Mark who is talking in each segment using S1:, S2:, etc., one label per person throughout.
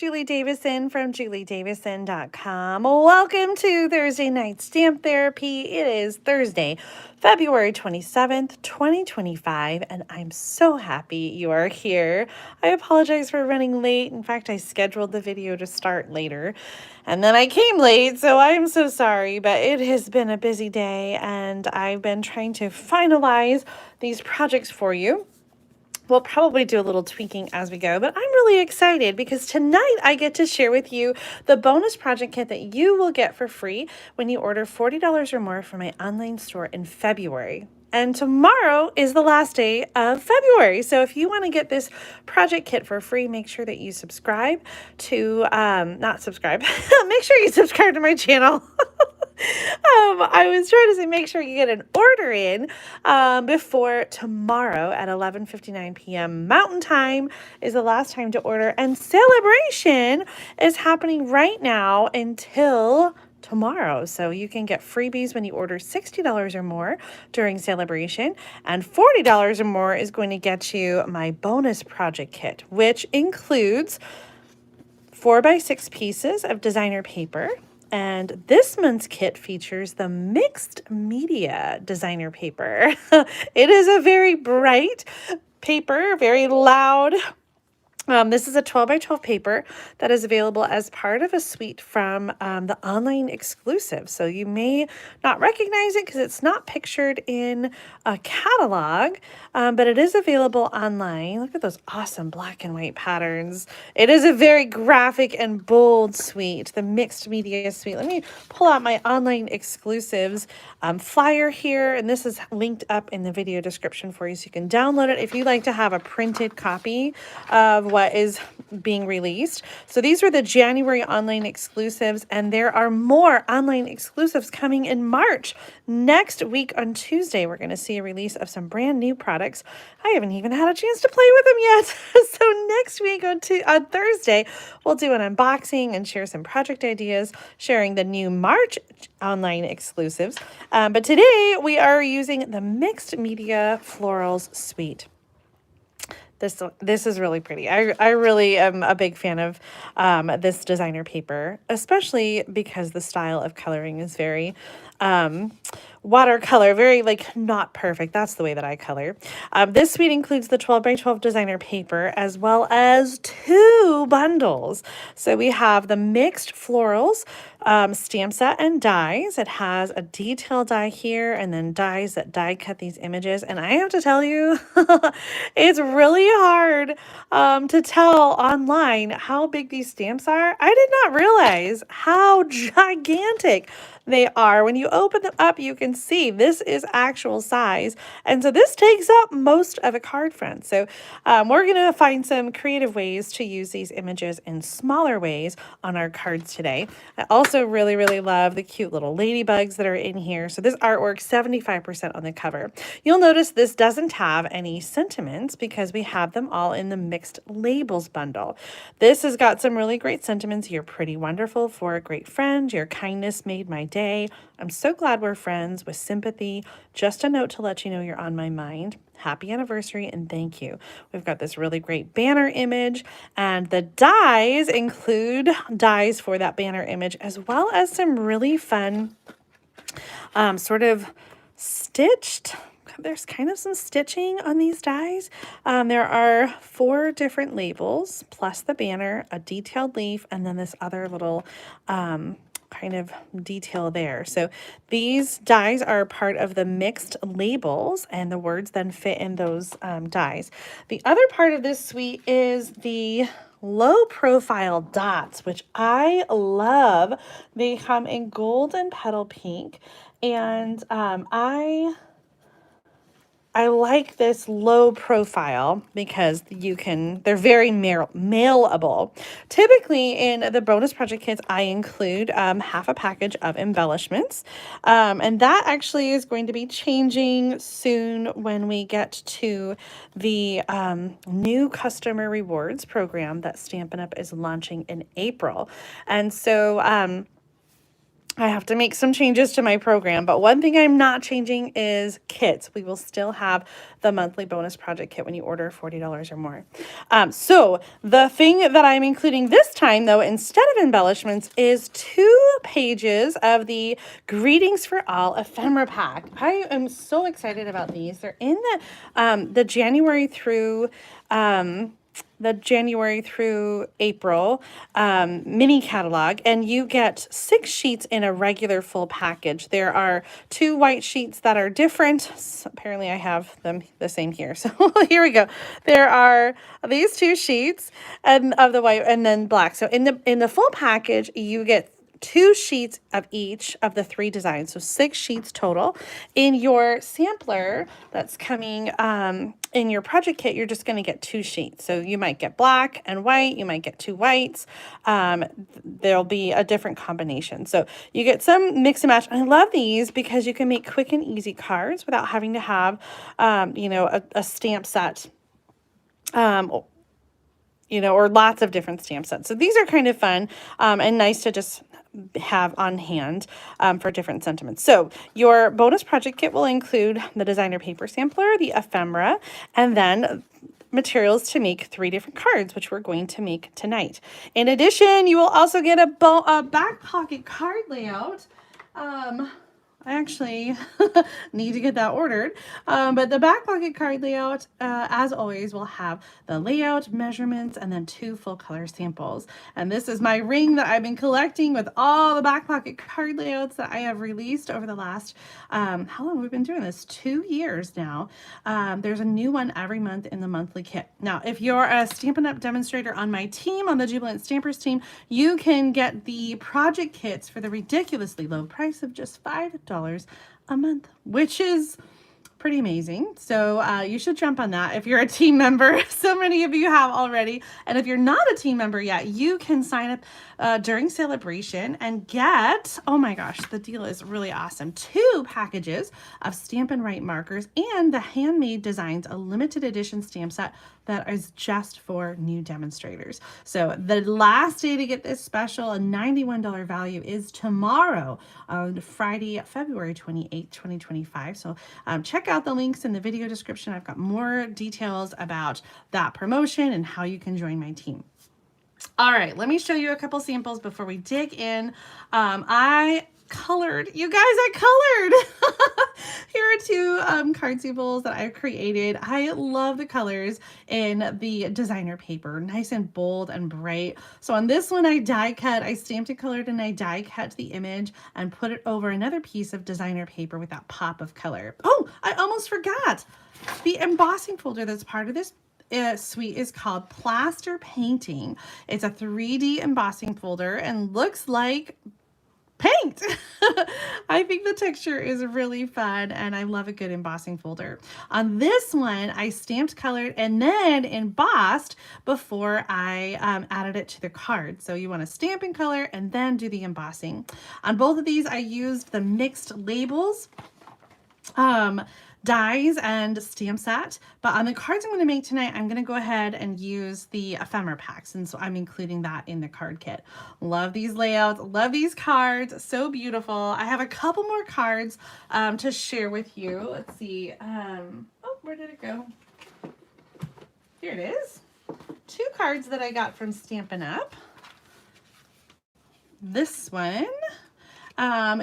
S1: Julie Davison from juliedavison.com. Welcome to Thursday Night Stamp Therapy. It is Thursday, February 27th, 2025, and I'm so happy you are here. I apologize for running late. In fact, I scheduled the video to start later, and then I came late, so I'm so sorry, but it has been a busy day, and I've been trying to finalize these projects for you. We'll probably do a little tweaking as we go, but I'm really excited because tonight I get to share with you the bonus project kit that you will get for free when you order $40 or more from my online store in February. And tomorrow is the last day of February. So if you want to get this project kit for free, make sure that you subscribe to, not subscribe, make sure you subscribe to my channel. I was trying to say make sure you get an order in before tomorrow at 11:59 p.m. Mountain Time is the last time to order. And celebration is happening right now until tomorrow. So you can get freebies when you order $60 or more during celebration, and $40 or more is going to get you my bonus project kit, which includes 4x6 pieces of designer paper. And this month's kit features the mixed media designer paper. It is a very bright paper, very loud. This is a 12x12 paper that is available as part of a suite from the online exclusive. So you may not recognize it because it's not pictured in a catalog, but it is available online. Look at those awesome black and white patterns. It is a very graphic and bold suite, the mixed media suite. Let me pull out my online exclusives flyer here, and this is linked up in the video description for you so you can download it if you'd like to have a printed copy of what is being released. So these are the January online exclusives, and there are more online exclusives coming in March. Next week on Tuesday, we're going to see a release of some brand new products. I haven't even had a chance to play with them yet. So next week on Thursday, we'll do an unboxing and share some project ideas, sharing the new March online exclusives. But today we are using the Mixed Media Florals Suite. This is really pretty. I really am a big fan of this designer paper, especially because the style of coloring is very watercolor, very like not perfect. That's the way that I color. This suite includes the 12x12 designer paper as well as 2 bundles. So we have the mixed florals stamp set and dies. It has a detail die here and then dies that die cut these images. And I have to tell you, it's really hard to tell online how big these stamps are. I did not realize how gigantic they are. When you open them up, you can see this is actual size. And so this takes up most of a card front. So we're going to find some creative ways to use these images in smaller ways on our cards today. I also really, really love the cute little ladybugs that are in here. So this artwork, 75% on the cover. You'll notice this doesn't have any sentiments because we have them all in the mixed labels bundle. This has got some really great sentiments. You're pretty wonderful for a great friend. Your kindness made my day. I'm so glad we're friends with sympathy. Just a note to let you know you're on my mind. Happy anniversary and thank you. We've got this really great banner image, and the dies include dies for that banner image as well as some really fun sort of stitched. There's kind of some stitching on these dies. There are 4 different labels plus the banner, a detailed leaf, and then this other little kind of detail there. So these dies are part of the mixed labels, and the words then fit in those dies. The other part of this suite is the low profile dots, which I love. They come in gold and petal pink, and I like this low profile because they're very mailable. Typically in the bonus project kits, I include half a package of embellishments. And that actually is going to be changing soon when we get to the new customer rewards program that Stampin' Up! Is launching in April. And so I have to make some changes to my program, but one thing I'm not changing is kits. We will still have the monthly bonus project kit when you order $40 or more. So the thing that I'm including this time, though, instead of embellishments, is 2 pages of the Greetings for All ephemera pack. I am so excited about these. They're in the January through April mini catalog, and you get 6 sheets in a regular full package. There are 2 white sheets that are different. Apparently I have them the same here. So here we go. There are these 2 sheets and of the white and then black. So in the full package, you get 2 sheets of each of the 3 designs, so 6 sheets total. In your sampler that's coming in your project kit, you're just going to get 2 sheets. So you might get black and white, you might get 2 whites. There'll be a different combination. So you get some mix and match. I love these because you can make quick and easy cards without having to have, a stamp set. Or lots of different stamp sets. So these are kind of fun and nice to just have on hand for different sentiments. So your bonus project kit will include the designer paper sampler, the ephemera, and then materials to make 3 different cards, which we're going to make tonight. In addition, you will also get a back pocket card layout. I actually need to get that ordered. But the back pocket card layout, as always, will have the layout, measurements, and then 2 full color samples. And this is my ring that I've been collecting with all the back pocket card layouts that I have released over the last, how long have we been doing this? 2 years now. There's a new one every month in the monthly kit. Now, if you're a Stampin' Up! Demonstrator on my team, on the Jubilant Stampers team, you can get the project kits for the ridiculously low price of just $5 a month, which is pretty amazing. So you should jump on that if you're a team member. So many of you have already. And if you're not a team member yet, you can sign up during celebration and get, oh my gosh, the deal is really awesome. 2 packages of Stampin' Write markers and the Handmade Designs, a limited edition stamp set that is just for new demonstrators. So the last day to get this special, a $91 value, is tomorrow on Friday, February 28th, 2025. So check out the links in the video description. I've got more details about that promotion and how you can join my team. All right, let me show you a couple samples before we dig in. I colored, you guys, I colored. Here are 2 card samples that I've created. I love the colors in the designer paper, nice and bold and bright. So on this one, I die cut, I stamped and colored, and I die cut the image and put it over another piece of designer paper with that pop of color. Oh, I almost forgot. The embossing folder that's part of this suite is called Plaster Painting. It's a 3D embossing folder and looks like paint. I think the texture is really fun and I love a good embossing folder. On this one, I stamped, colored, and then embossed before I added it to the card. So you want to stamp and color and then do the embossing. On both of these, I used the mixed labels dies and stamp set, but on the cards I'm going to make tonight, I'm going to go ahead and use the ephemera packs, and so I'm including that in the card kit. Love these layouts, love these cards, so beautiful. I have a couple more cards to share with you. Let's see. Oh, where did it go? Here it is. 2 cards that I got from Stampin' Up. This one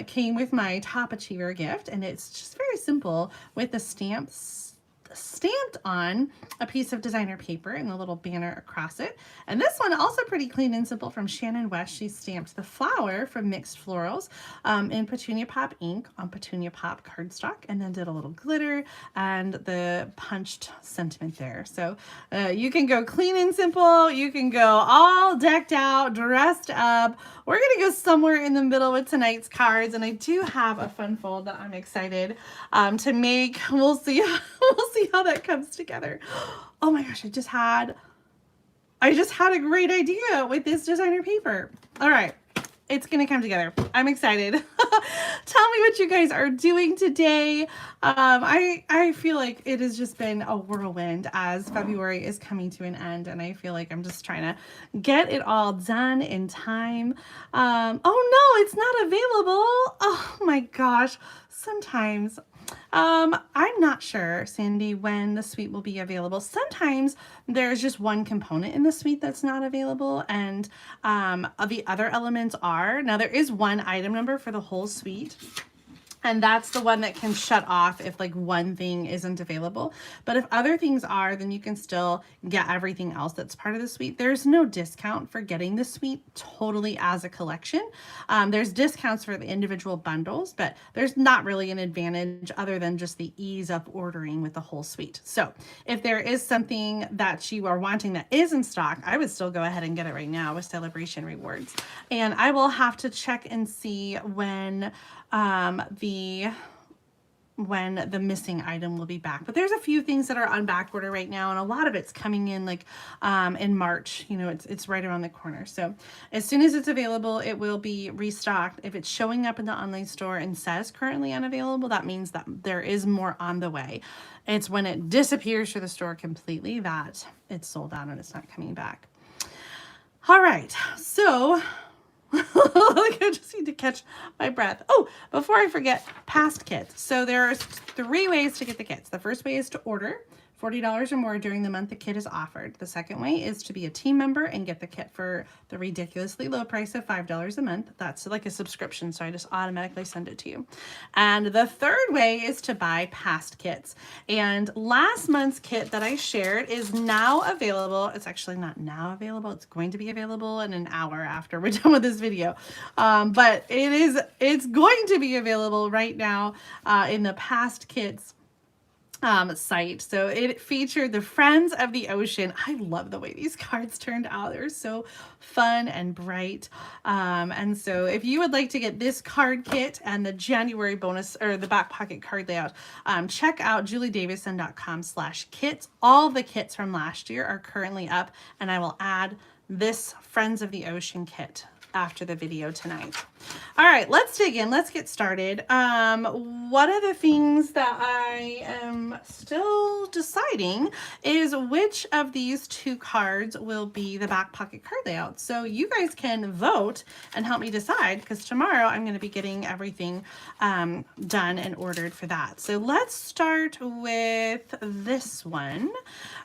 S1: came with my Top Achiever gift, and it's just very simple with the stamps stamped on a piece of designer paper and the little banner across it. And this one also pretty clean and simple from Shannon West. She stamped the flower from Mixed Florals in Petunia Pop ink on Petunia Pop cardstock, and then did a little glitter and the punched sentiment there. So you can go clean and simple. You can go all decked out, dressed up. We're going to go somewhere in the middle with tonight's cards, and I do have a fun fold that I'm excited to make. We'll see. We'll see how that comes together. Oh my gosh, I just had a great idea with this designer paper. All right, it's going to come together. I'm excited. Tell me what you guys are doing today. I feel like it has just been a whirlwind as February is coming to an end, and I feel like I'm just trying to get it all done in time. Oh no, it's not available. Oh my gosh. Sometimes I'm not sure, Sandy, when the suite will be available. Sometimes there's just one component in the suite that's not available, and the other elements are. Now, there is one item number for the whole suite, and that's the one that can shut off if like one thing isn't available. But if other things are, then you can still get everything else that's part of the suite. There's no discount for getting the suite totally as a collection. There's discounts for the individual bundles, but there's not really an advantage other than just the ease of ordering with the whole suite. So if there is something that you are wanting that is in stock, I would still go ahead and get it right now with Celebration Rewards. And I will have to check and see when the missing item will be back. But there's a few things that are on back order right now, and a lot of it's coming in like in March. You know, it's right around the corner. So as soon as it's available, it will be restocked. If it's showing up in the online store and says currently unavailable, that means that there is more on the way. It's when it disappears from the store completely that it's sold out and it's not coming back. All right, so I just need to catch my breath. Oh, before I forget, past kits. So there's 3 ways to get the kits. The first way is to order $40 or more during the month the kit is offered. The second way is to be a team member and get the kit for the ridiculously low price of $5 a month. That's like a subscription, so I just automatically send it to you. And the third way is to buy past kits. And last month's kit that I shared is now available. It's actually not now available. It's going to be available in an hour after we're done with this video. But it's going to be available right now in the past kits site. So it featured the Friends of the Ocean. I love the way these cards turned out. They're so fun and bright. And so if you would like to get this card kit and the January bonus or the back pocket card layout, check out juliedavison.com/kits. All the kits from last year are currently up, and I will add this Friends of the Ocean kit after the video tonight. All right, let's dig in. Let's get started. One of the things that I am still deciding is which of these 2 cards will be the back pocket card layout. So you guys can vote and help me decide, because tomorrow I'm going to be getting everything done and ordered for that. So let's start with this one.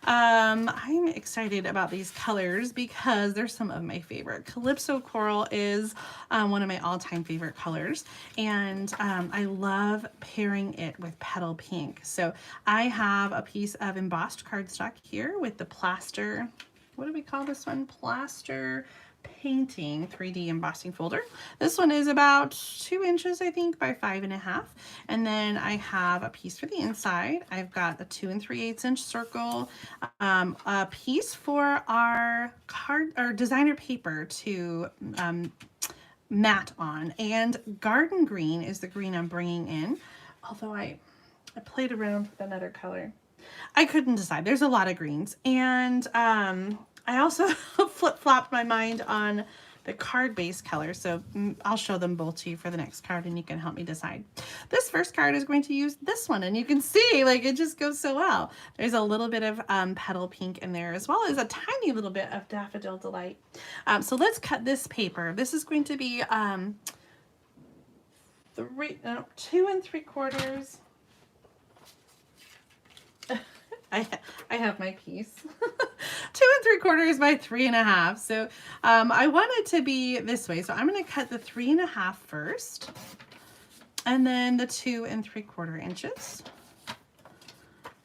S1: I'm excited about these colors because they're some of my favorite. Calypso Coral is one of my all-time favorite colors, and I love pairing it with Petal Pink. So I have a piece of embossed cardstock here with the plaster, what do we call this one? Plaster Painting 3D embossing folder. This one is about 2 inches, I think, by 5.5. And then I have a piece for the inside. I've got a 2 3/8 inch circle, a piece for our designer paper to matte on, and garden green is the green I'm bringing in. Although I played around with another color, I couldn't decide. There's a lot of greens, and I also flip-flopped my mind on the card base color, so I'll show them both to you for the next card and you can help me decide. This first card is going to use this one, and you can see like it just goes so well. There's a little bit of Petal Pink in there, as well as a tiny little bit of Daffodil Delight. So let's cut this paper. This is going to be 2 3/4. I have my piece. 2 3/4 by 3.5. So I want it to be this way. So I'm going to cut the 3.5 first, and then the 2 3/4 inches.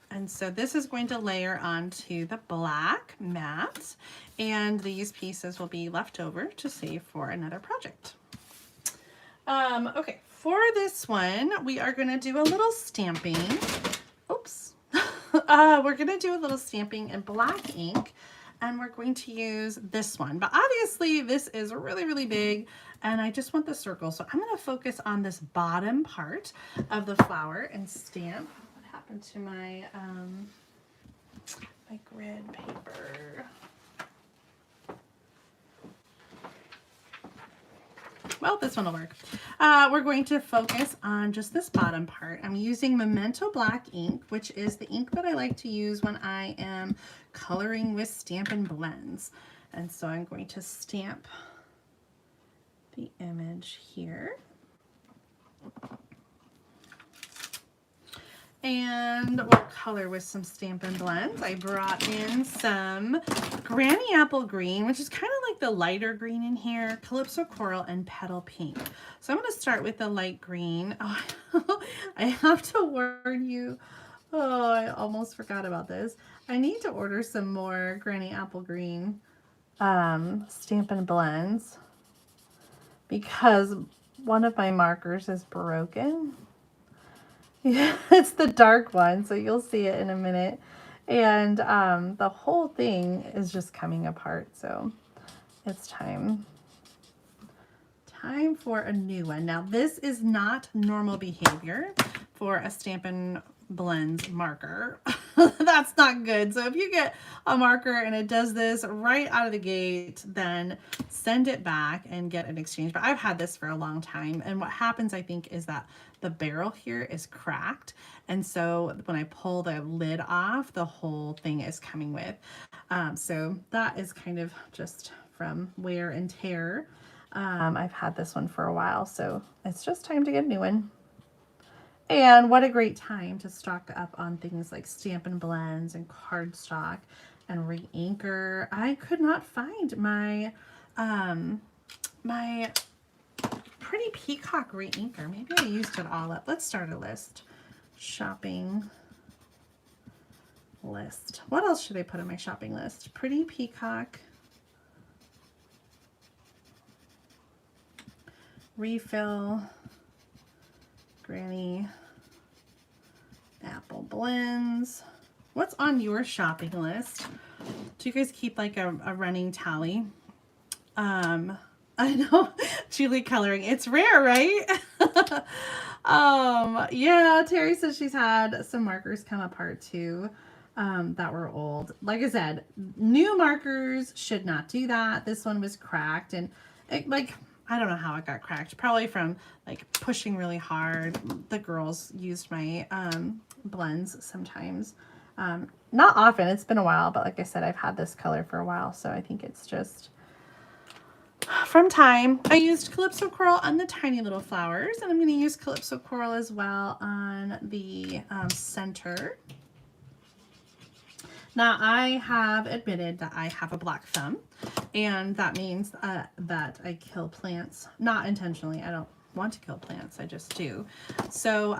S1: And so this is going to layer onto the black matte, and these pieces will be left over to save for another project. Okay, for this one, we are going to do a little stamping. Oops. We're going to do a little stamping in black ink, and we're going to use this one. But obviously this is really, really big, and I just want the circle. So I'm going to focus on this bottom part of the flower and stamp. What happened to my, my grid paper? well, this one will work. We're going to focus on just this bottom part. I'm using Memento Black ink, which is the ink that I like to use when I am coloring with Stampin' Blends. And so I'm going to stamp the image here. And we'll color with some Stampin' Blends. I brought in some Granny Apple Green, which is kind of like the lighter green in here, Calypso Coral, and Petal Pink. So I'm going to start with the light green. Oh, I have to warn you. Oh, I almost forgot about this. I need to order some more Granny Apple Green Stampin' Blends because one of my markers is broken. Yeah, it's the dark one, so you'll see it in a minute. And the whole thing is just coming apart, so it's time for a new one. Now, this is not normal behavior for a Stampin' Blends marker. That's not good. So if you get a marker and it does this right out of the gate, then send it back and get an exchange. But I've had this for a long time, and what happens, I think, is that the barrel here is cracked, and so when I pull the lid off, the whole thing is coming with. So that is kind of just from wear and tear. I've had this one for a while, so it's just time to get a new one. And what a great time to stock up on things like Stampin' Blends and cardstock and re-inker. I could not find my my Pretty Peacock re-inker. Maybe I used it all up. Let's start a list. Shopping list. What else should I put on my shopping list? Pretty Peacock. Refill. Granny Apple Blends. What's on your shopping list? Do you guys keep like a running tally? I know, Julie coloring. It's rare, right? Yeah, Terry says she's had some markers come apart too, that were old. Like I said, new markers should not do that. This one was cracked, and it, like, I don't know how it got cracked. Probably from like pushing really hard. The girls used my blends sometimes. Not often, it's been a while, but like I said, I've had this color for a while, so I think it's just from time. I used Calypso Coral on the tiny little flowers, and I'm going to use Calypso Coral as well on the center. Now, I have admitted that I have a black thumb, and that means that I kill plants, not intentionally. I don't want to kill plants, I just do. So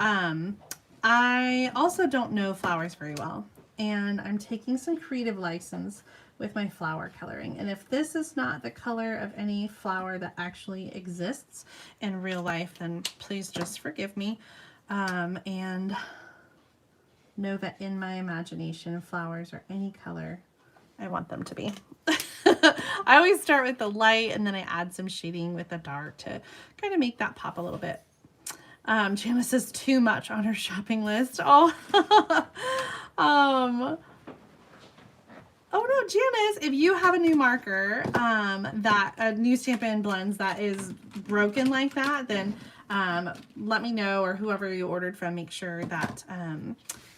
S1: I also don't know flowers very well, and I'm taking some creative license with my flower coloring. And if this is not the color of any flower that actually exists in real life, then please just forgive me. And know that in my imagination, flowers are any color I want them to be. I always start with the light, and then I add some shading with the dark to kind of make that pop a little bit. Janice says too much on her shopping list. Oh, oh no, Janice, if you have a new marker, a new Stampin' Blends that is broken like that, then let me know, or whoever you ordered from, make sure that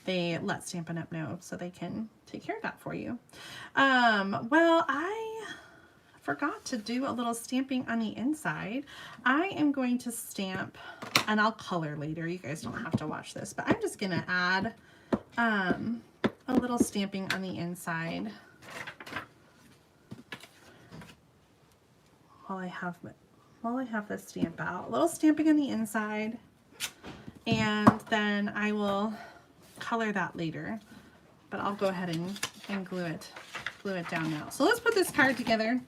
S1: they let Stampin' Up know so they can take care of that for you. Well, I forgot to do a little stamping on the inside. I am going to stamp, and I'll color later. You guys don't have to watch this, but I'm just gonna add a little stamping on the inside while I have this stamp out. A little stamping on the inside, and then I will color that later, but I'll go ahead and glue it down now. So let's put this card together.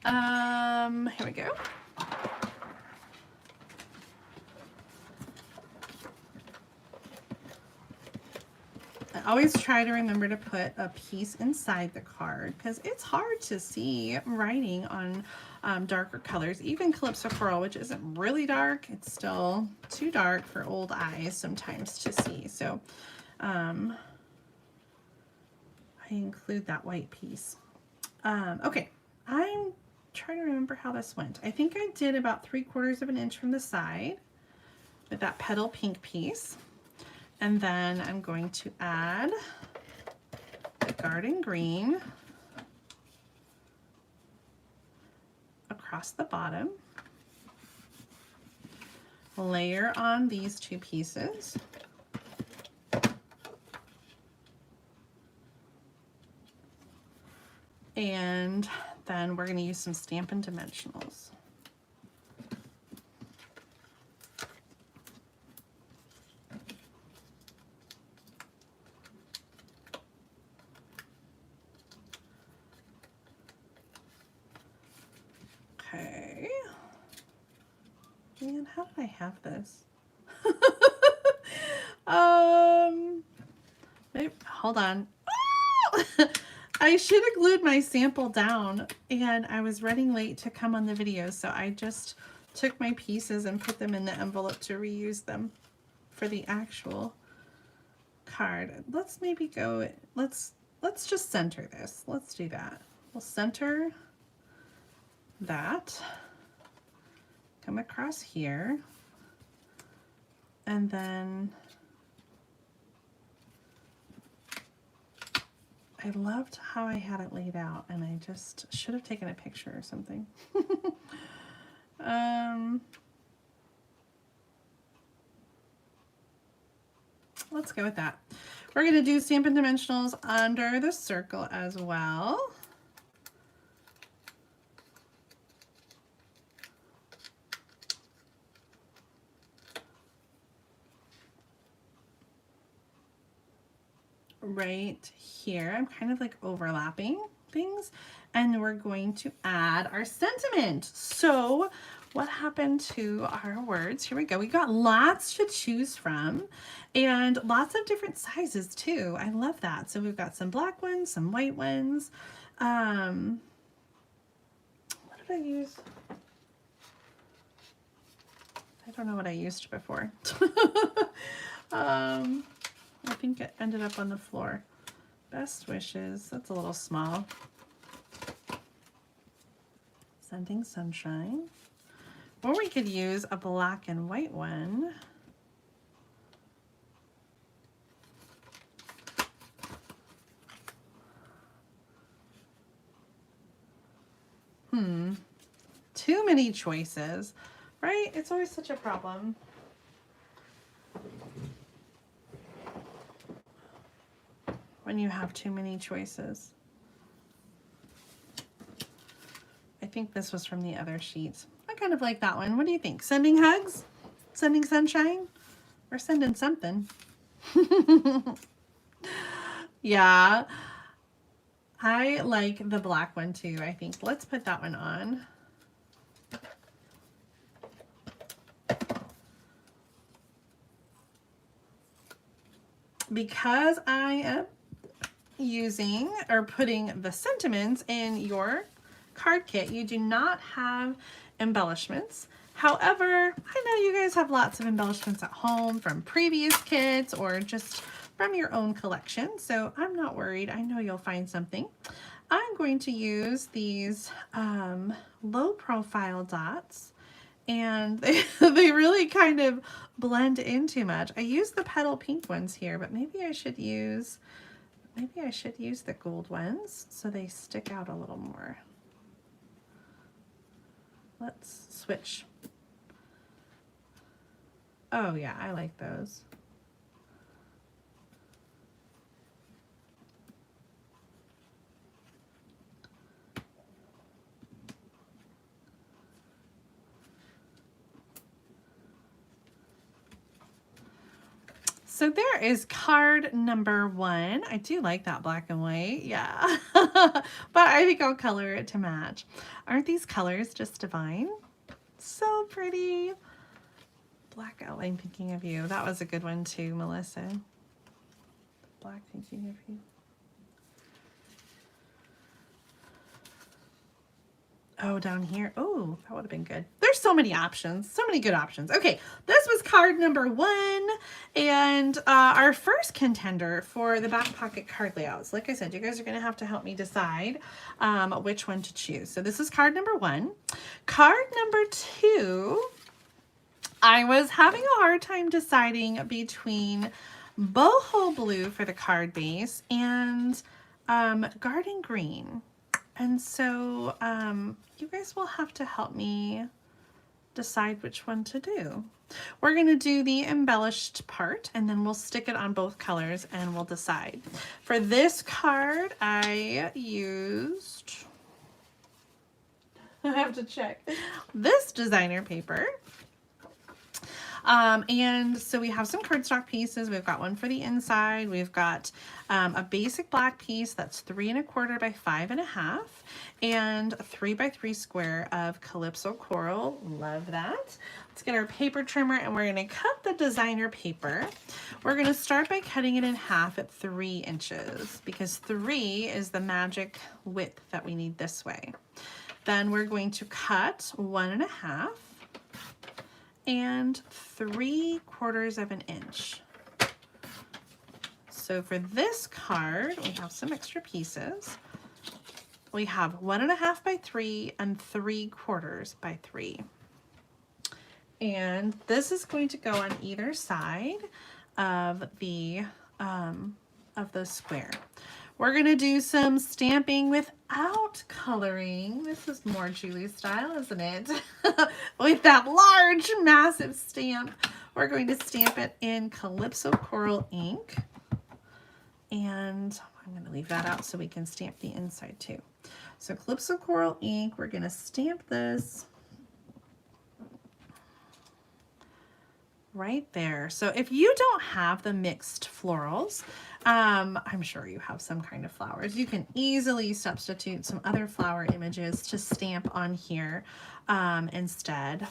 S1: Here we go. I always try to remember to put a piece inside the card because it's hard to see writing on darker colors. Even Calypso Coral, which isn't really dark, it's still too dark for old eyes sometimes to see. So I include that white piece. Okay, I'm trying to remember how this went. I think I did about 3/4 of an inch from the side with that petal pink piece. And then I'm going to add the garden green across the bottom. Layer on these 2 pieces. And then we're going to use some Stampin' Dimensionals. Okay. Man, how did I have this? Maybe, hold on. I should have glued my sample down, and I was running late to come on the video, so I just took my pieces and put them in the envelope to reuse them for the actual card. Let's maybe go, let's just center this. Let's do that. We'll center that, come across here, and then I loved how I had it laid out, and I just should have taken a picture or something. Let's go with that. We're going to do Stampin' Dimensionals under the circle as well. Right here, I'm kind of like overlapping things, and we're going to add our sentiment. So what happened to our words? Here we go. We got lots to choose from and lots of different sizes too. I love that. So we've got some black ones, some white ones. What did I use? I don't know what I used before. I think it ended up on the floor. Best wishes. That's a little small. Sending sunshine. Or we could use a black and white one. Too many choices, right? It's always such a problem. When you have too many choices. I think this was from the other sheet. I kind of like that one. What do you think? Sending hugs? Sending sunshine? Or sending something? Yeah. I like the black one too, I think. Let's put that one on. Because I am using or putting the sentiments in your card kit, you do not have embellishments. However, I know you guys have lots of embellishments at home from previous kits or just from your own collection, so I'm not worried. I know you'll find something. I'm going to use these low profile dots, and they really kind of blend in too much. I use the petal pink ones here, but maybe I should use the gold ones so they stick out a little more. Let's switch. Oh yeah, I like those. So there is card number 1. I do like that black and white, yeah. But I think I'll color it to match. Aren't these colors just divine? So pretty. Black outline thinking of you. That was a good one too, Melissa. Black thinking of you. Oh, down here. Oh, that would have been good. There's so many options, so many good options. Okay, this was card number 1, and our first contender for the back pocket card layouts. Like I said, you guys are gonna have to help me decide which one to choose. So this is card number 1. Card number 2, I was having a hard time deciding between boho blue for the card base and garden green. And so you guys will have to help me decide which one to do. We're going to do the embellished part, and then we'll stick it on both colors and we'll decide. For this card, I used, I have to check, this designer paper. And so we have some cardstock pieces. We've got one for the inside. We've got a basic black piece that's 3 1/4 by 5 1/2, and a 3 by 3 square of Calypso Coral. Love that. Let's get our paper trimmer, and we're going to cut the designer paper. We're going to start by cutting it in half at 3 inches, because 3 is the magic width that we need this way. Then we're going to cut 1 1/2 and 3/4 of an inch. So for this card, we have some extra pieces. We have 1 1/2 by 3 and 3/4 by 3. And this is going to go on either side of the square. We're going to do some stamping without coloring. This is more Julie style, isn't it? With that large, massive stamp. We're going to stamp it in Calypso Coral ink. And I'm going to leave that out so we can stamp the inside too. So Calypso Coral ink, we're going to stamp this right there. So if you don't have the mixed florals, I'm sure you have some kind of flowers. You can easily substitute some other flower images to stamp on here instead.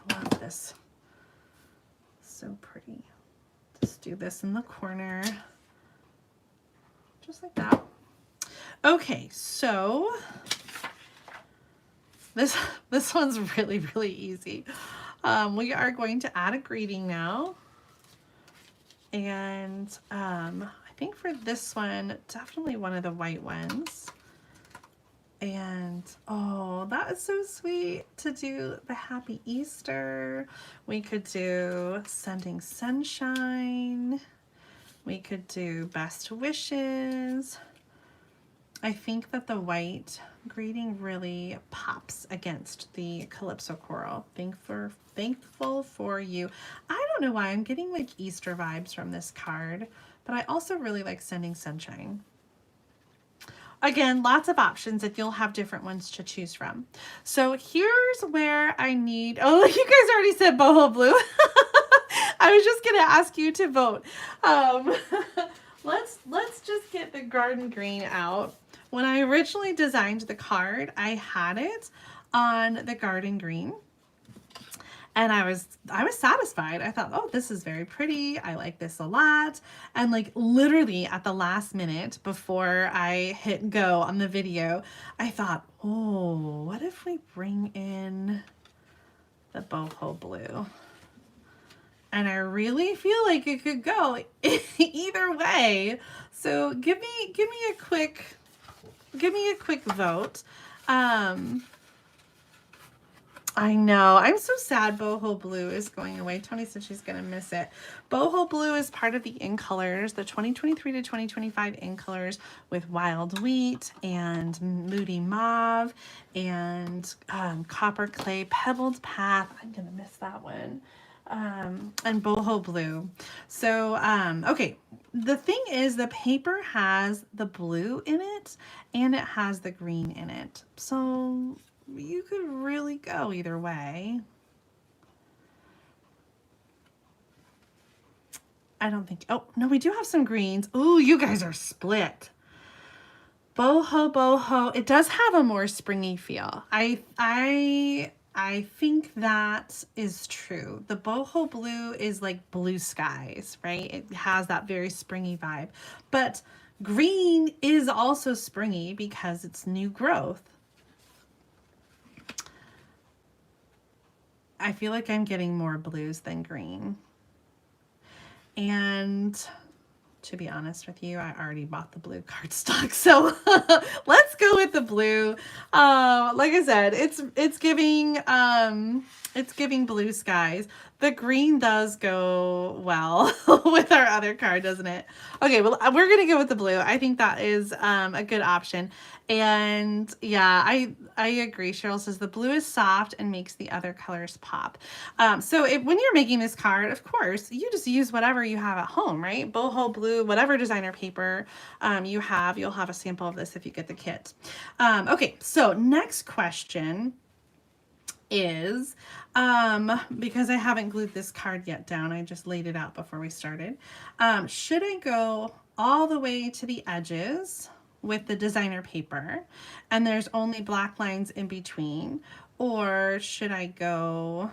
S1: I love this. So pretty. Just do this in the corner. Just like that. Okay, so this one's really, really easy. We are going to add a greeting now. And I think for this one, definitely one of the white ones. And oh, that is so sweet to do the Happy Easter. We could do Sending Sunshine. We could do Best Wishes. I think that the white greeting really pops against the Calypso Coral. Thankful for you. I don't know why I'm getting like Easter vibes from this card, but I also really like Sending Sunshine. Again, lots of options if you'll have different ones to choose from. So here's where I need, oh, you guys already said boho blue. I was just gonna ask you to vote. Let's just get the garden green out. When I originally designed the card, I had it on the garden green, and I was satisfied. I thought, oh, this is very pretty. I like this a lot. And like literally at the last minute before I hit go on the video, I thought, oh, what if we bring in the boho blue? And I really feel like it could go either way. So give me a quick vote. I know, I'm so sad boho blue is going away. Tony said she's gonna miss it. Boho blue is part of the In Colors, the 2023 to 2025 In Colors, with Wild Wheat and Moody Mauve and Copper Clay, Pebbled Path. I'm gonna miss that one. And boho blue. So, okay. The thing is, the paper has the blue in it and it has the green in it. So you could really go either way. I don't think, oh, no, we do have some greens. Ooh, you guys are split. Boho. It does have a more springy feel. I think that is true. The boho blue is like blue skies, right? It has that very springy vibe. But green is also springy because it's new growth. I feel like I'm getting more blues than green. And to be honest with you, I already bought the blue cardstock, so let's go with the blue. Like I said, it's giving blue skies. The green does go well with our other card, doesn't it? Okay, well, we're gonna go with the blue. I think that is a good option. And yeah, I agree. Cheryl says the blue is soft and makes the other colors pop. So when you're making this card, of course, you just use whatever you have at home, right? Boho blue, whatever designer paper you have, you'll have a sample of this if you get the kit. Okay, so next question is, because I haven't glued this card yet down, I just laid it out before we started. Should I go all the way to the edges with the designer paper and there's only black lines in between, or should I go,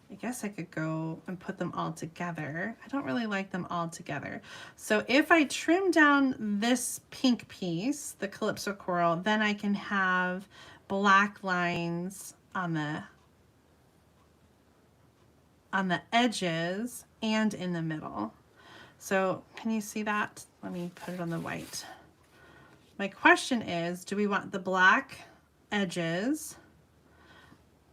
S1: I guess I could go and put them all together. I don't really like them all together. So if I trim down this pink piece, the Calypso Coral, then I can have black lines on the edges and in the middle. So can you see that? Let me put it on the white. My question is, do we want the black edges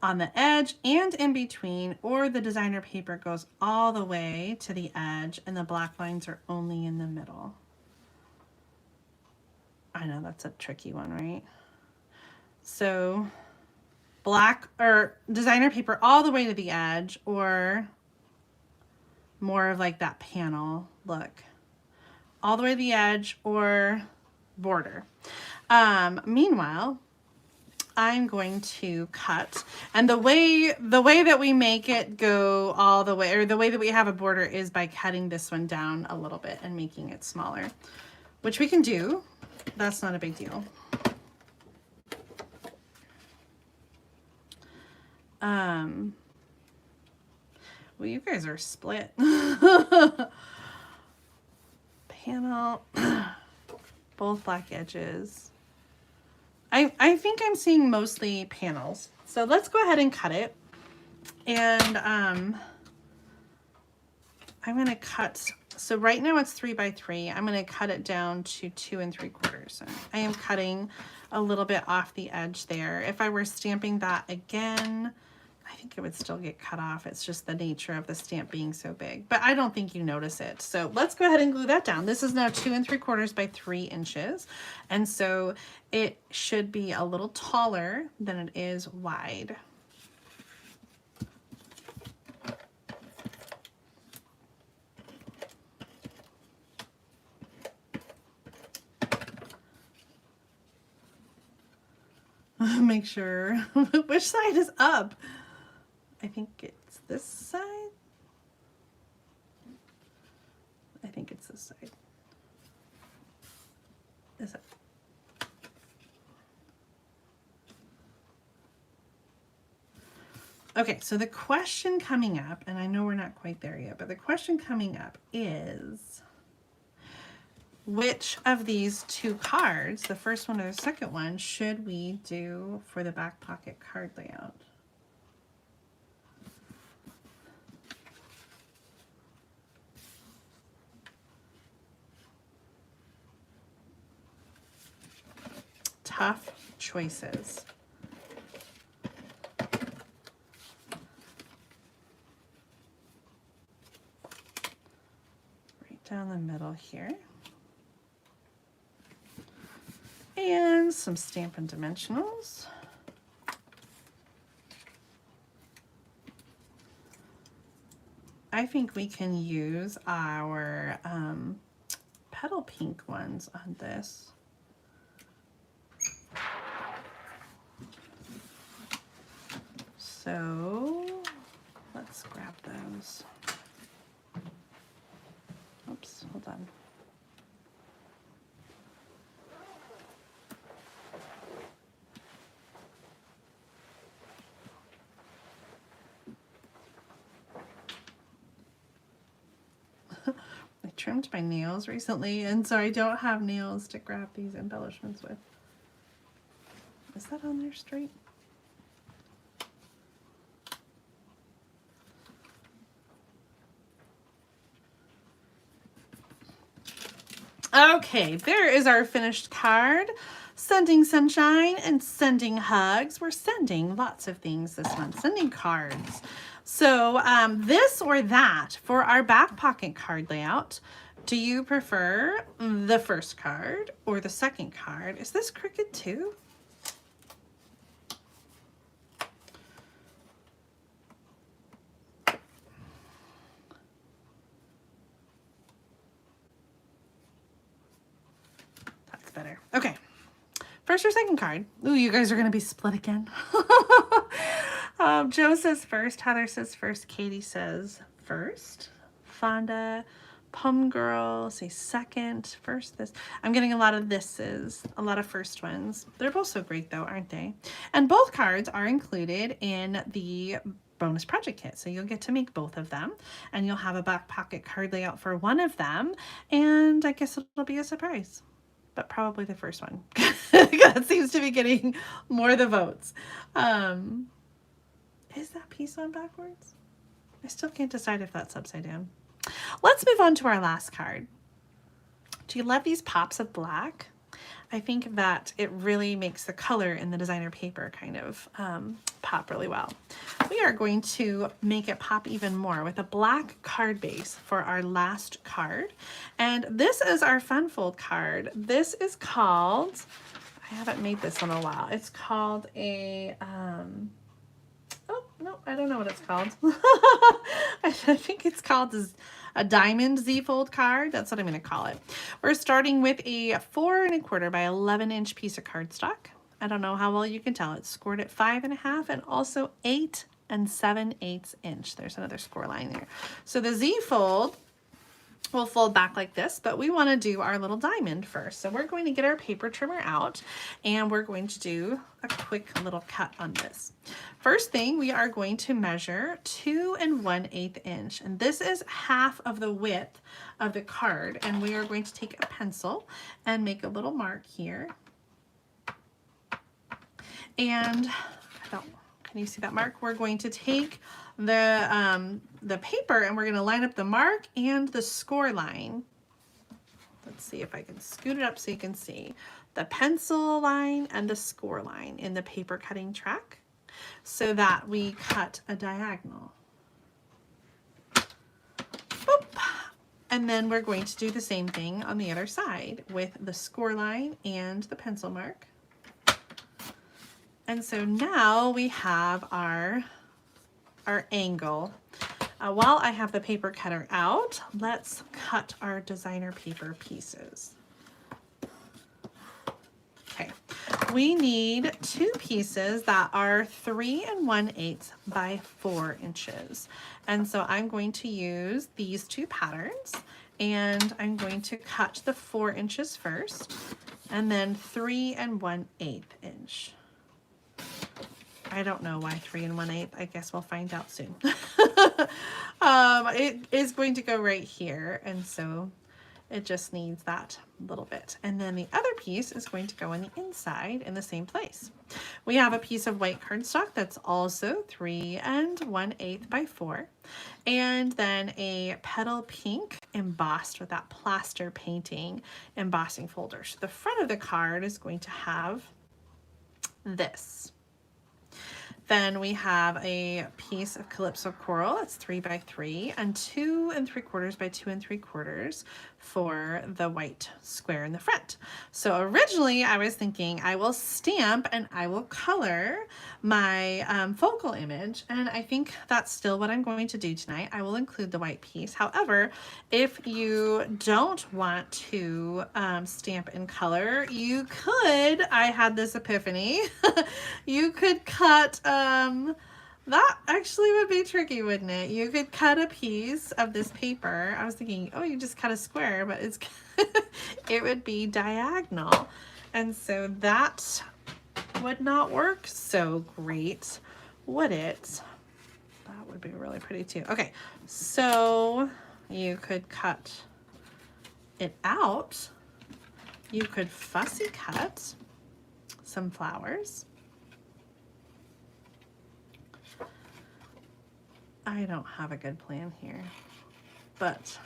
S1: on the edge and in between, or the designer paper goes all the way to the edge and the black lines are only in the middle? I know that's a tricky one, right? So black or designer paper all the way to the edge, or more of like that panel look, all the way to the edge, or border. Meanwhile, I'm going to cut, and the way that we make it go all the way, or the way that we have a border, is by cutting this one down a little bit and making it smaller, which we can do. That's not a big deal. Well, you guys are split. Panel, both black edges. I think I'm seeing mostly panels. So let's go ahead and cut it. And I'm going to cut, so right now it's 3 by 3. I'm going to cut it down to 2 3/4. So I am cutting a little bit off the edge there. If I were stamping that again, I think it would still get cut off. It's just the nature of the stamp being so big, but I don't think you notice it. So let's go ahead and glue that down. This is now 2 3/4 by 3 inches. And so it should be a little taller than it is wide. Make sure which side is up. I think it's this side. I think it's this side. Is it? Okay, so the question coming up, and I know we're not quite there yet, but the question coming up is, which of these two cards, the first one or the second one, should we do for the back pocket card layout? Tough choices. Right down the middle here. And some Stampin' Dimensionals. I think we can use our petal pink ones on this. So let's grab those. Oops, hold on. I trimmed my nails recently, and so I don't have nails to grab these embellishments with. Is that on there straight? Okay, there is our finished card. Sending sunshine and sending hugs. We're sending lots of things this month, sending cards. So this or that for our back pocket card layout. Do you prefer the first card or the second card? Is this crooked too? That's better. Okay. First or second card? Ooh, you guys are going to be split again. Joe says first. Heather says first. Katie says first. Fonda, Pum Girl say second. First this. I'm getting a lot of thises, a lot of first ones. They're both so great though, aren't they? And both cards are included in the bonus project kit. So you'll get to make both of them and you'll have a back pocket card layout for one of them. And I guess it'll be a surprise. But probably the first one. That seems to be getting more the votes. Is that piece on backwards? I still can't decide if that's upside down. Let's move on to our last card. Do you love these pops of black? I think that it really makes the color in the designer paper kind of pop really well. We are going to make it pop even more with a black card base for our last card. And this is our fun fold card. This is called, I haven't made this in a while. It's called a, oh, no, I don't know what it's called. I think it's called a diamond Z-fold card. That's what I'm going to call it. We're starting with a 4 1/4 by 11-inch piece of cardstock. I don't know how well you can tell. It's scored at 5 1/2 and also 8 7/8 inch. There's another score line there. So the Z-fold will fold back like this, but we want to do our little diamond first. So we're going to get our paper trimmer out and we're going to do a quick little cut on this. First thing, we are going to measure 2 1/8 inch. And this is half of the width of the card. And we are going to take a pencil and make a little mark here. And can you see that mark? We're going to take the paper and we're going to line up the mark and the score line. Let's see if I can scoot it up so you can see the pencil line and the score line in the paper cutting track so that we cut a diagonal. Boop. And then we're going to do the same thing on the other side with the score line and the pencil mark. And so now we have our angle. While I have the paper cutter out, let's cut our designer paper pieces. Okay, we need 2 pieces that are 3 1/8 by 4 inches. And so I'm going to use these 2 patterns and I'm going to cut the 4 inches first and then 3 1/8 inch. I don't know why 3 1/8. I guess we'll find out soon. It is going to go right here, and so it just needs that little bit. And then the other piece is going to go on the inside in the same place. We have a piece of white cardstock that's also 3 1/8 by 4, and then a petal pink embossed with that plaster painting embossing folder. So the front of the card is going to have this. Then we have a piece of Calypso Coral. It's 3 by 3 and 2 3/4 by 2 3/4 for the white square in the front. So originally I was thinking I will stamp and I will color my focal image, and I think that's still what I'm going to do tonight. I will include the white piece. However, if you don't want to stamp and color, you could, I had this epiphany, you could cut, that actually would be tricky, wouldn't it? You could cut a piece of this paper. I was thinking, oh, you just cut a square, but it's it would be diagonal. And so that would not work so great, would it? That would be really pretty too. Okay, so you could cut it out. You could fussy cut some flowers. I don't have a good plan here, but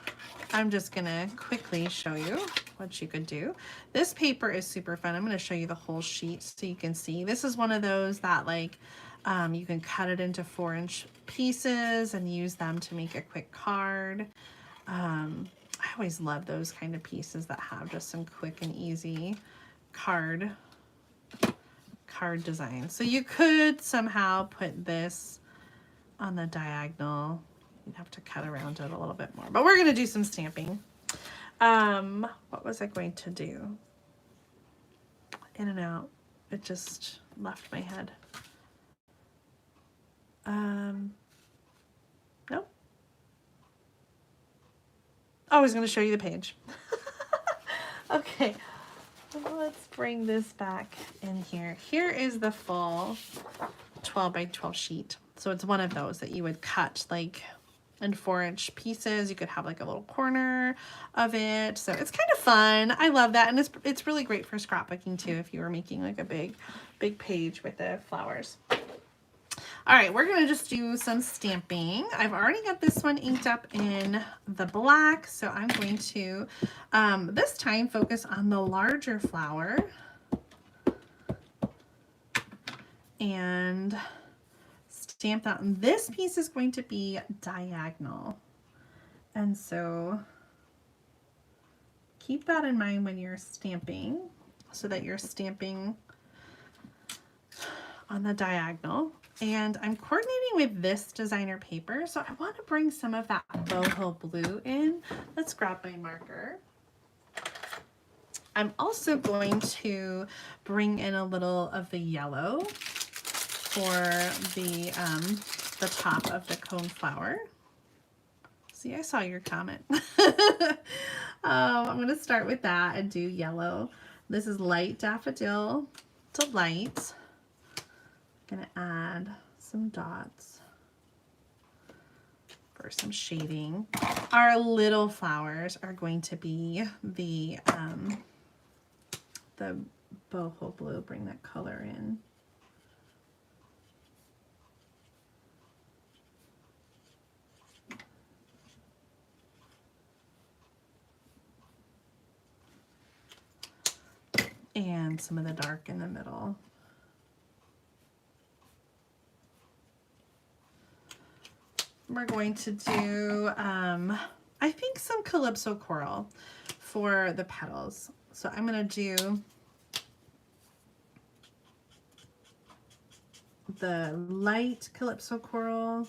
S1: I'm just gonna quickly show you what you could do. This paper is super fun. I'm gonna show you the whole sheet so you can see. This is one of those that like you can cut it into 4-inch pieces and use them to make a quick card. I always love those kind of pieces that have just some quick and easy card design. So you could somehow put this on the diagonal. You'd have to cut around it a little bit more, but we're going to do some stamping. What was I going to do? In and out. It just left my head. Nope. Oh, I was going to show you the page. Okay. Let's bring this back in here. Here is the full 12 by 12 sheet. So it's one of those that you would cut like in 4-inch pieces. You could have like a little corner of it. So it's kind of fun. I love that. And it's really great for scrapbooking too if you were making like a big page with the flowers. All right, we're gonna just do some stamping. I've already got this one inked up in the black, so I'm going to, this time, focus on the larger flower and stamp that. And this piece is going to be diagonal. And so keep that in mind when you're stamping, so that you're stamping on the diagonal. And I'm coordinating with this designer paper, so I want to bring some of that boho blue in. Let's grab my marker. I'm also going to bring in a little of the yellow for the top of the cone flower. See, I saw your comment. I'm going to start with that and do yellow. This is light daffodil to light. Gonna add some dots for some shading. Our little flowers are going to be the boho blue. Bring that color in. And some of the dark in the middle. We're going to do, I think, some Calypso Coral for the petals. So I'm going to do the light Calypso Coral.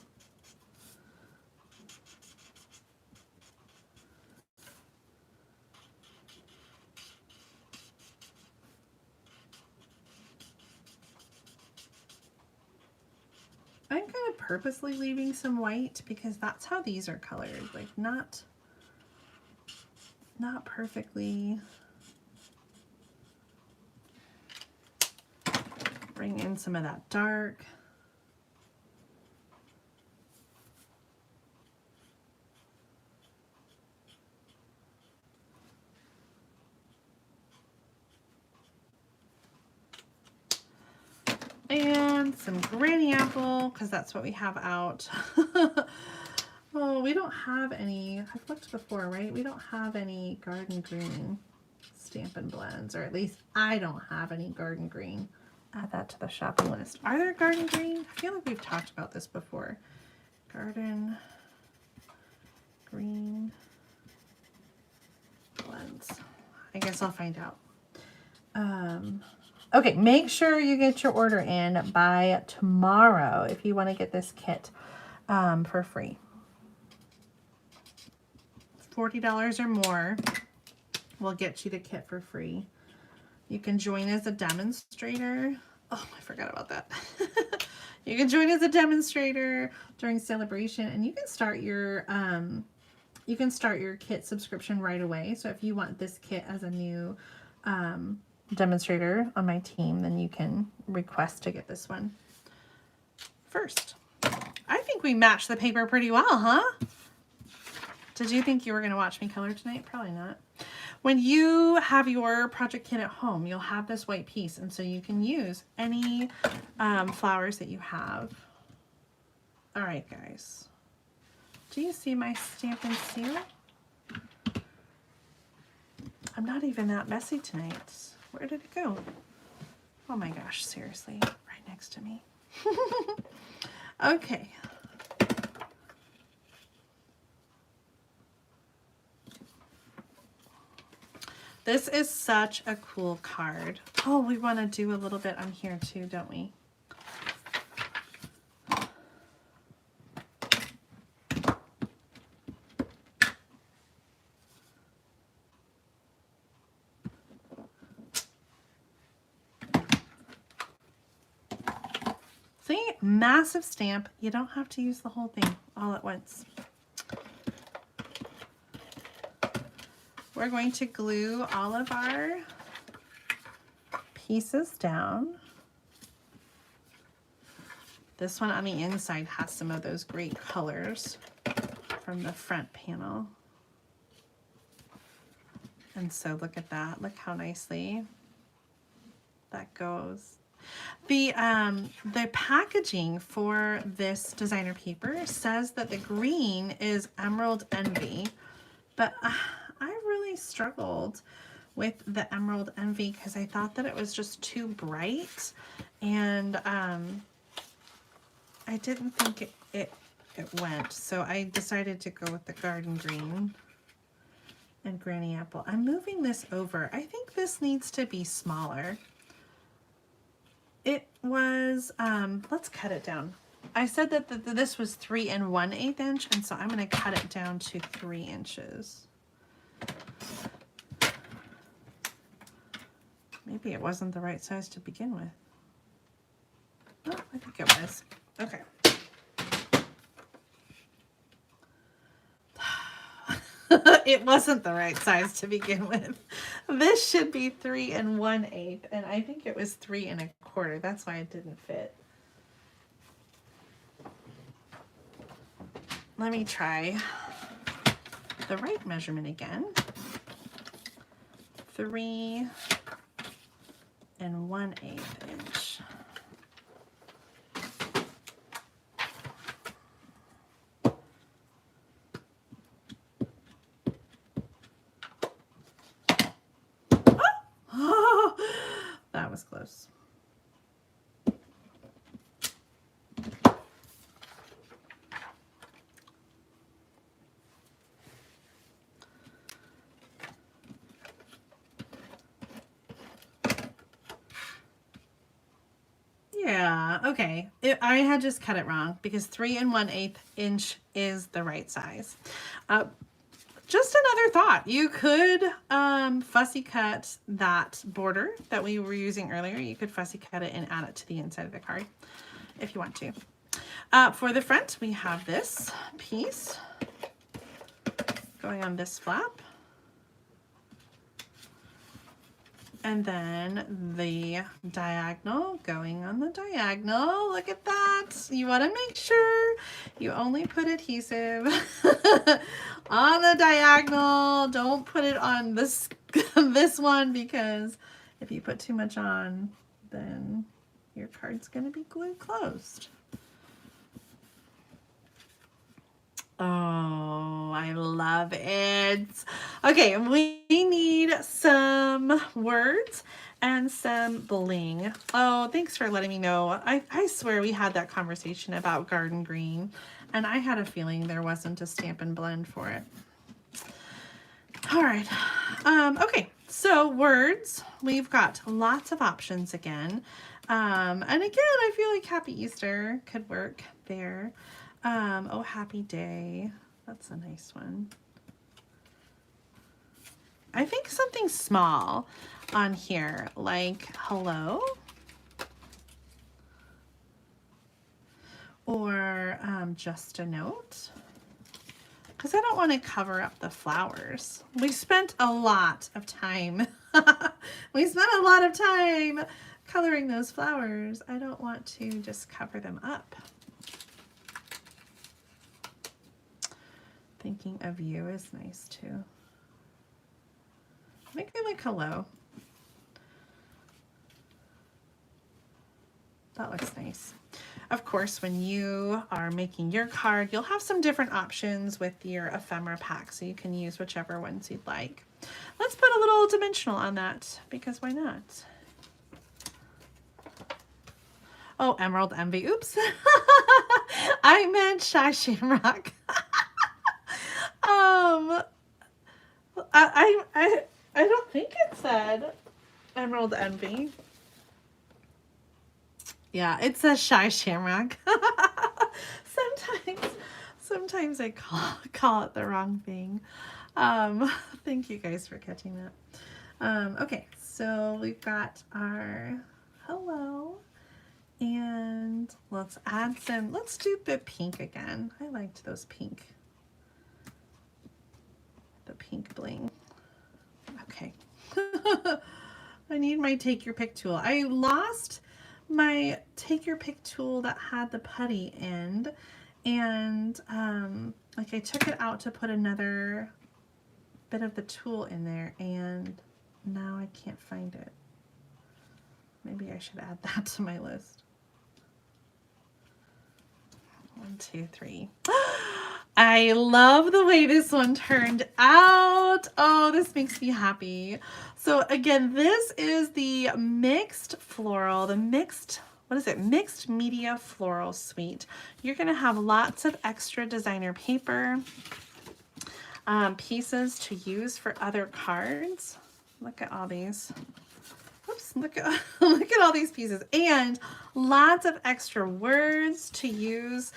S1: I'm kind of purposely leaving some white because that's how these are colored, like not perfectly. Bring in some of that dark. And some granny apple, because that's what we have out. Oh, we don't have any, I've looked before, right? We don't have any garden green Stampin' Blends, or at least I don't have any garden green. Add that to the shopping list. Are there garden green? I feel like we've talked about this before. Garden green blends. I guess I'll find out. Okay, make sure you get your order in by tomorrow if you want to get this kit for free. $40 or more will get you the kit for free. You can join as a demonstrator. Oh, I forgot about that. You can join as a demonstrator during celebration, and you can start your kit subscription right away. So if you want this kit as a new demonstrator on my team, then you can request to get this one first. I think we matched the paper pretty well, huh? Did you think you were going to watch me color tonight? Probably not. When you have your project kit at home, you'll have this white piece, and so you can use any flowers that you have. All right, guys. Do you see my stamp and seal? I'm not even that messy tonight. Where did it go? Oh my gosh, seriously, right next to me. Okay. This is such a cool card. Oh, we want to do a little bit on here too, don't we? See, massive stamp. You don't have to use the whole thing all at once. We're going to glue all of our pieces down. This one on the inside has some of those great colors from the front panel. And so look at that. Look how nicely that goes. The packaging for this designer paper says that the green is Emerald Envy, but I really struggled with the Emerald Envy because I thought that it was just too bright, and I didn't think it went, so I decided to go with the Garden Green and Granny Apple. I'm moving this over. I think this needs to be smaller. It was, let's cut it down. I said that this was 3 1/8 inch, and so I'm going to cut it down to 3 inches. Maybe it wasn't the right size to begin with. Oh, I think it was. Okay. It wasn't the right size to begin with. This should be 3 1/8, and I think it was 3 1/4. That's why it didn't fit. Let me try the right measurement again. 3 1/8 inch. That was close. Yeah, okay. I had just cut it wrong because 3 1/8 inch is the right size. Just another thought. You could fussy cut that border that we were using earlier. You could fussy cut it and add it to the inside of the card if you want to. For the front, we have this piece going on this flap. And then the diagonal going on the diagonal. Look at that. You want to make sure you only put adhesive on the diagonal. Don't put it on this, this one, because if you put too much on, then your card's going to be glued closed. Oh, I love it. Okay, we need some words and some bling. Oh, thanks for letting me know. I swear we had that conversation about Garden Green, and I had a feeling there wasn't a Stampin' Blend for it. All right. Okay, so words. We've got lots of options again. And again, I feel like Happy Easter could work there. Oh, happy day. That's a nice one. I think something small on here, like hello, or just a note, because I don't want to cover up the flowers. We spent a lot of time. We spent a lot of time coloring those flowers. I don't want to just cover them up. Thinking of you is nice too. Maybe like hello. That looks nice. of course, when you are making your card, you'll have some different options with your ephemera pack, so you can use whichever ones you'd like. Let's put a little dimensional on that, because why not? Oh, Emerald Envy. Oops. I meant Shy Shamrock. I don't think it said Emerald Envy. Yeah, it says Shy Shamrock. Sometimes I call it the wrong thing. Thank you guys for catching that. Okay, so we've got our hello, and let's add some. Let's do the pink again. I liked those pink. The pink bling. Okay. I need my take your pick tool. I lost my take your pick tool that had the putty end, and like I took it out to put another bit of the tool in there, and now I can't find it. Maybe I should add that to my list. 1, 2, 3. I love the way this one turned out. Oh, this makes me happy. So again, this is the mixed floral, the mixed, what is it? Mixed Media Florals Suite. You're gonna have lots of extra designer paper, pieces to use for other cards. Look at all these. Oops, look at all these pieces, and lots of extra words to use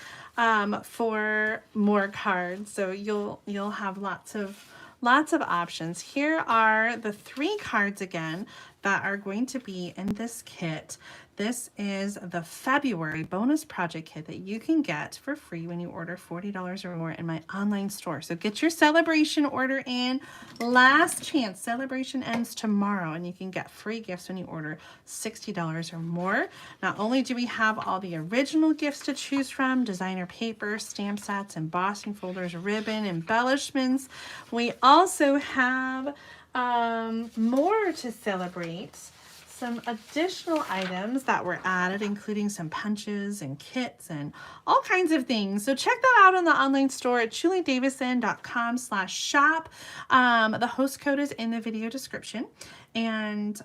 S1: for more cards. So you'll have lots of options. Here are the 3 cards again that are going to be in this kit. This is the February bonus project kit that you can get for free when you order $40 or more in my online store. So get your celebration order in. Last chance. Celebration ends tomorrow, and you can get free gifts when you order $60 or more. Not only do we have all the original gifts to choose from, designer paper, stamp sets, embossing folders, ribbon, embellishments, we also have more to celebrate. Some additional items that were added, including some punches and kits and all kinds of things. So check that out in the online store at juliedavison.com/shop. The host code is in the video description. And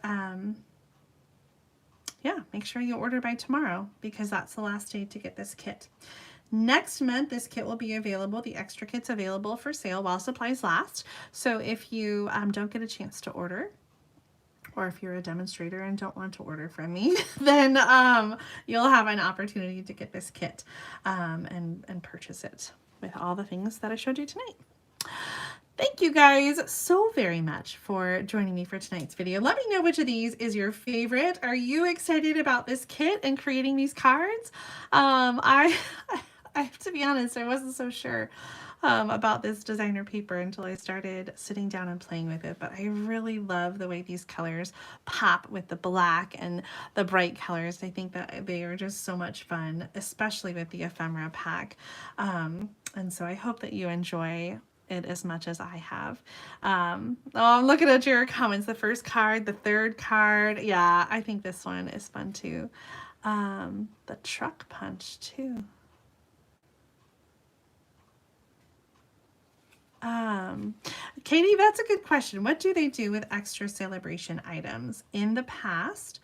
S1: yeah, make sure you order by tomorrow, because that's the last day to get this kit. Next month, this kit will be available. The extra kit's available for sale while supplies last. So if you don't get a chance to order, or if you're a demonstrator and don't want to order from me, then you'll have an opportunity to get this kit and purchase it with all the things that I showed you tonight. Thank you guys so very much for joining me for tonight's video. Let me know which of these is your favorite. Are you excited about this kit and creating these cards? I have to be honest, I wasn't so sure about this designer paper until I started sitting down and playing with it, but I really love the way these colors pop with the black and the bright colors. I think that they are just so much fun, especially with the ephemera pack, and so I hope that you enjoy it as much as I have. Oh, I'm looking at your comments. The first card, the third card. Yeah, I think this one is fun too. The truck punch too. Katie, that's a good question. What do they do with extra celebration items? In the past,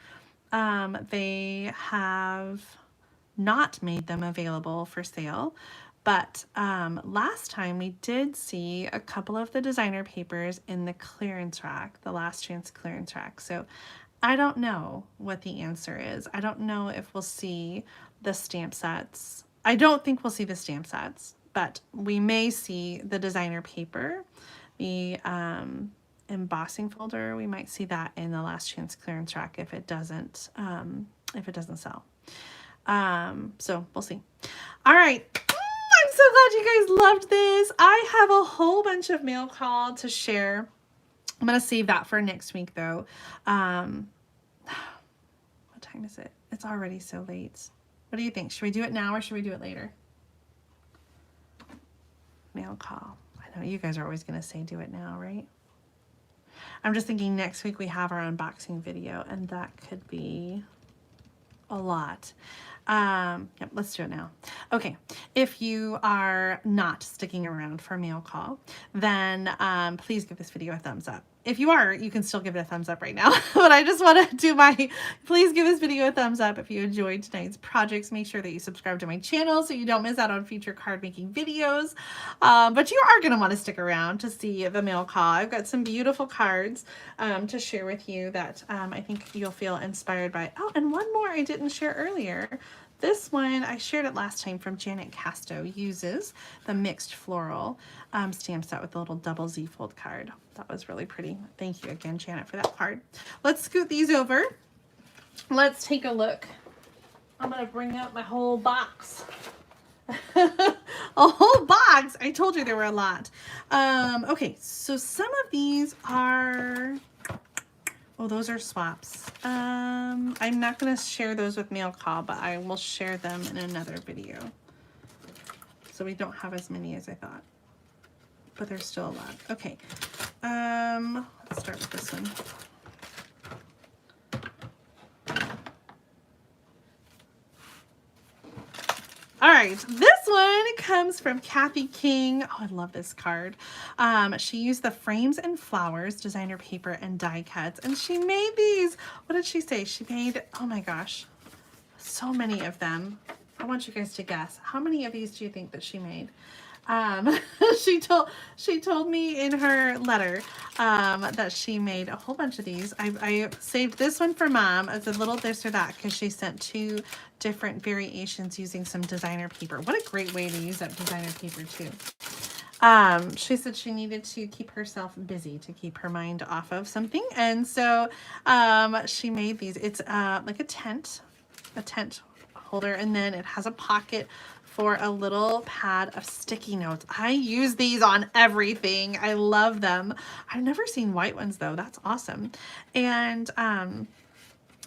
S1: they have not made them available for sale, but last time we did see a couple of the designer papers in the clearance rack, the last chance clearance rack. So I don't know what the answer is. I don't know if we'll see the stamp sets. I don't think we'll see the stamp sets, but we may see the designer paper, the embossing folder. We might see that in the last chance clearance rack if it doesn't sell. So we'll see. All right. I'm so glad you guys loved this. I have a whole bunch of mail call to share. I'm going to save that for next week though. What time is it? It's already so late. What do you think? Should we do it now or should we do it later? Mail call. I know you guys are always going to say do it now, right? I'm just thinking next week we have our unboxing video, and that could be a lot. Yep, let's do it now. Okay, if you are not sticking around for mail call, then please give this video a thumbs up. If you are, you can still give it a thumbs up right now. But I just want to do my, please give this video a thumbs up if you enjoyed tonight's projects. Make sure that you subscribe to my channel so you don't miss out on future card making videos. But you are going to want to stick around to see the mail call. I've got some beautiful cards to share with you that I think you'll feel inspired by. Oh, and one more I didn't share earlier. This one, I shared it last time, from Janet Casto, uses the mixed floral stamp set with a little double Z fold card. That was really pretty. Thank you again, Janet, for that card. Let's scoot these over. Let's take a look. I'm going to bring out my whole box. A whole box. I told you there were a lot. Okay, so some of these are... Oh, those are swaps. I'm not going to share those with mail call, but I will share them in another video. So we don't have as many as I thought, but there's still a lot. Okay. Let's start with this one. All right, this one comes from Kathy King. Oh, I love this card. She used the Frames and Flowers designer paper and die cuts, and she made these. What did she say? She made, oh my gosh, so many of them. I want you guys to guess. How many of these do you think that she made? She told me in her letter that she made a whole bunch of these. I saved this one for Mom as a little this or that because she sent 2 different variations using some designer paper. What a great way to use up designer paper too. She said she needed to keep herself busy, to keep her mind off of something, and so she made these. It's like a tent holder, and then it has a pocket for a little pad of sticky notes. I use these on everything. I love them. I've never seen white ones though. That's awesome. And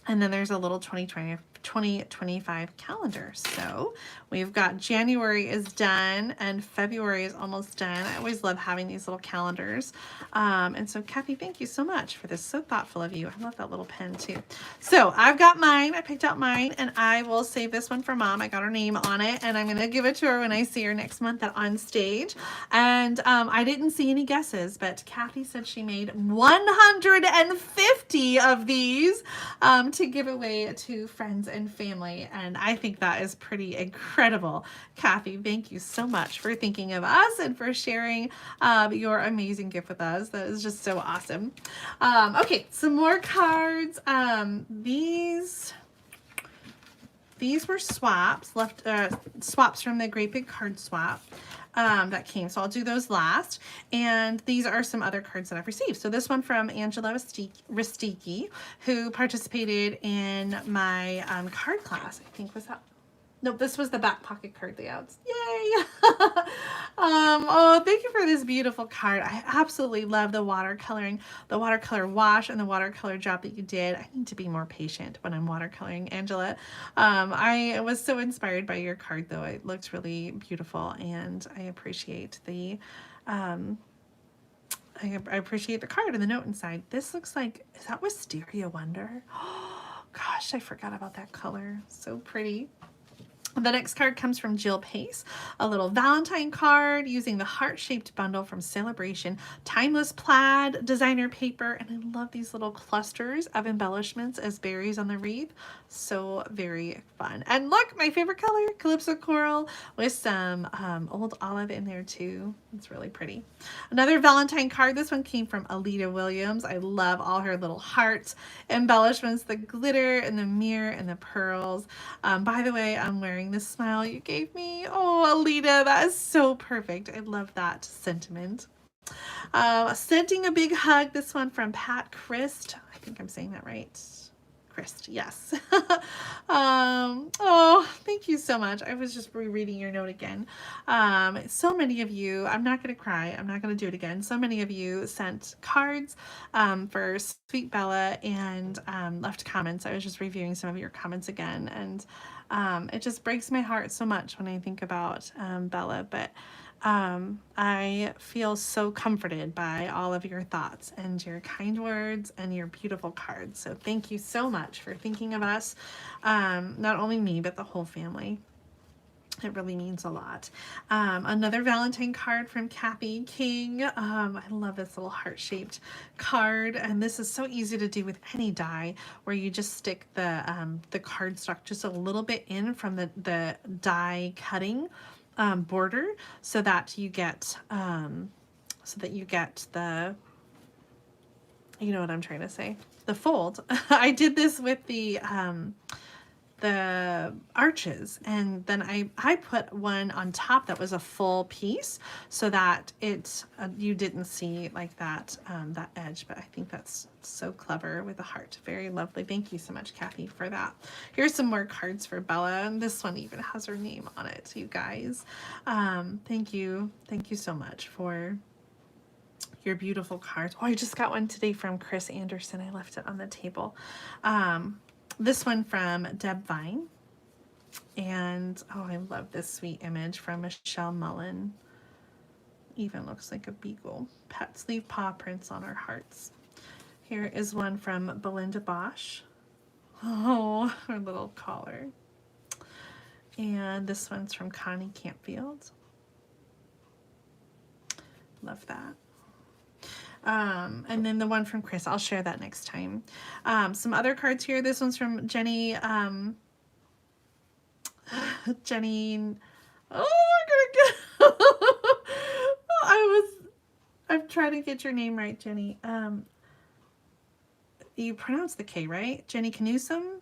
S1: then there's a little 2025 calendar. So we've got January is done and February is almost done. I always love having these little calendars. And so Kathy, thank you so much for this. So thoughtful of you. I love that little pen too. So I've got mine. I picked out mine, and I will save this one for Mom. I got her name on it, and I'm going to give it to her when I see her next month on stage. And I didn't see any guesses, but Kathy said she made 150 of these to give away to friends and family, and I think that is pretty incredible. Kathy, thank you so much for thinking of us and for sharing your amazing gift with us. That is just so awesome. Okay, some more cards. These were swaps swaps from the Great Big Card Swap that came. So I'll do those last. And these are some other cards that I've received. So this one from Angela Ristiki, who participated in my card class. I think was that. Nope, this was the back pocket card layouts. Yay! Oh, thank you for this beautiful card. I absolutely love the watercoloring, the watercolor wash, and the watercolor job that you did. I need to be more patient when I'm watercoloring, Angela. I was so inspired by your card, though. It looks really beautiful, and I appreciate the I appreciate the card and the note inside. This looks like, is that Wisteria Wonder? Oh, gosh, I forgot about that color. So pretty. The next card comes from Jill Pace, a little Valentine card using the heart-shaped bundle from Celebration, Timeless Plaid designer paper, and I love these little clusters of embellishments as berries on the wreath. So very fun. And look, my favorite color, Calypso Coral, with some old olive in there too. It's really pretty. Another Valentine card. This one came from Alita Williams. I love all her little hearts embellishments, the glitter and the mirror and the pearls. By the way, I'm wearing this smile you gave me. Oh, Alita, that is so perfect. I love that sentiment. Sending a big hug. This one from Pat Christ. I think I'm saying that right. Christ, yes. Oh, thank you so much. I was just rereading your note again. So many of you, I'm not going to cry. I'm not going to do it again. So many of you sent cards for Sweet Bella and left comments. I was just reviewing some of your comments again, and it just breaks my heart so much when I think about Bella. But I feel so comforted by all of your thoughts and your kind words and your beautiful cards. So thank you so much for thinking of us, not only me, but the whole family. It really means a lot. Another Valentine card from Kathy King. I love this little heart-shaped card, and this is so easy to do with any die, where you just stick the cardstock just a little bit in from the die cutting border, so that you get the, you know what I'm trying to say, the fold. I did this with the arches, and then I put one on top that was a full piece, so that it you didn't see like that that edge. But I think that's so clever with a heart. Very lovely. Thank you so much, Kathy, for that. Here's some more cards for Bella, and this one even has her name on it, you guys. Thank you so much for your beautiful cards. Oh, I just got one today from Chris Anderson. I left it on the table. This one from Deb Vine. And oh, I love this sweet image from Michelle Mullen. Even looks like a beagle. Pets leave paw prints on our hearts. Here is one from Belinda Bosch. Oh, her little collar. And this one's from Connie Campfield. Love that. And then the one from Chris, I'll share that next time. Some other cards here. This one's from Jenny. Jenny. Oh, I'm trying to get your name right, Jenny. You pronounce the K, right? Jenny Canusum?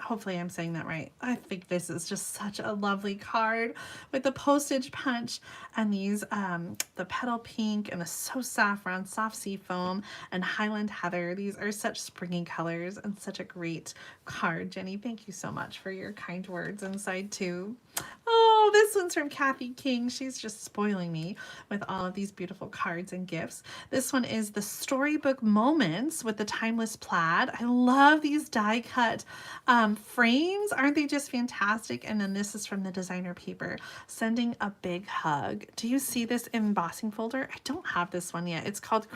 S1: Hopefully I'm saying that right. I think this is just such a lovely card with the postage punch and these, the petal pink and the So Saffron, soft sea foam, and Highland Heather. These are such springy colors and such a great card. Jenny, thank you so much for your kind words inside too. Oh, this one's from Kathy King. She's just spoiling me with all of these beautiful cards and gifts. This one is the Storybook Moments with the Timeless Plaid. I love these die cut frames. Aren't they just fantastic? And then this is from the designer paper, Sending a Big Hug. Do you see this embossing folder? I don't have this one yet. It's called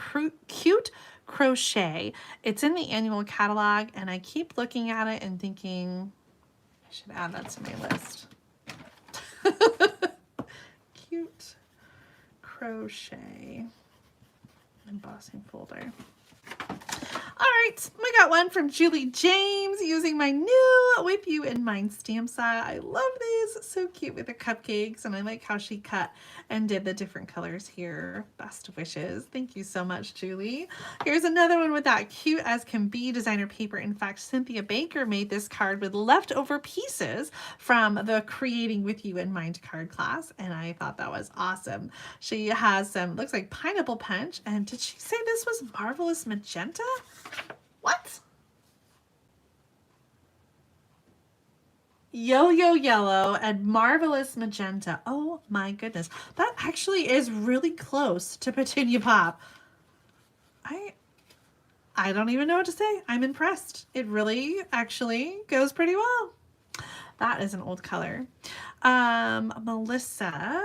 S1: Cute Crochet. It's in the annual catalog, and I keep looking at it and thinking I should add that to my list. Cute Crochet embossing folder. All right, we got one from Julie James using my new With You in Mind stamp set. I love these, so cute with the cupcakes, and I like how she cut and did the different colors here. Best wishes. Thank you so much, Julie. Here's another one with that cute as can be designer paper. In fact, Cynthia Baker made this card with leftover pieces from the Creating With You in Mind card class, and I thought that was awesome. She has some, looks like pineapple punch, and did she say this was Marvelous Magenta? What? Yo-Yo Yellow and Marvelous Magenta. Oh my goodness. That actually is really close to Petunia Pop. I don't even know what to say. I'm impressed. It really actually goes pretty well. That is an old color. Melissa,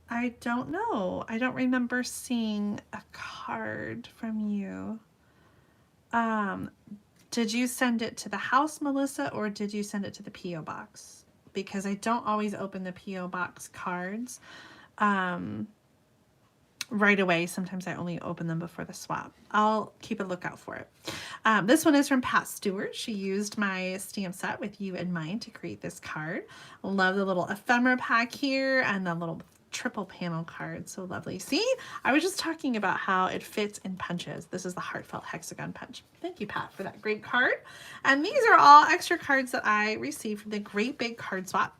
S1: I don't know. I don't remember seeing a card from you. Did you send it to the house, Melissa, or did you send it to the P.O. box? Because I don't always open the P.O. box cards right away. Sometimes I only open them before the swap. I'll keep a lookout for it. This one is from Pat Stewart. She used my stamp set With You in Mind to create this card. Love the little ephemera pack here and the little triple panel card. So lovely. See, I was just talking about how it fits in punches. This is the heartfelt hexagon punch. Thank you, Pat, for that great card. And these are all extra cards that I received from the Great Big Card Swap.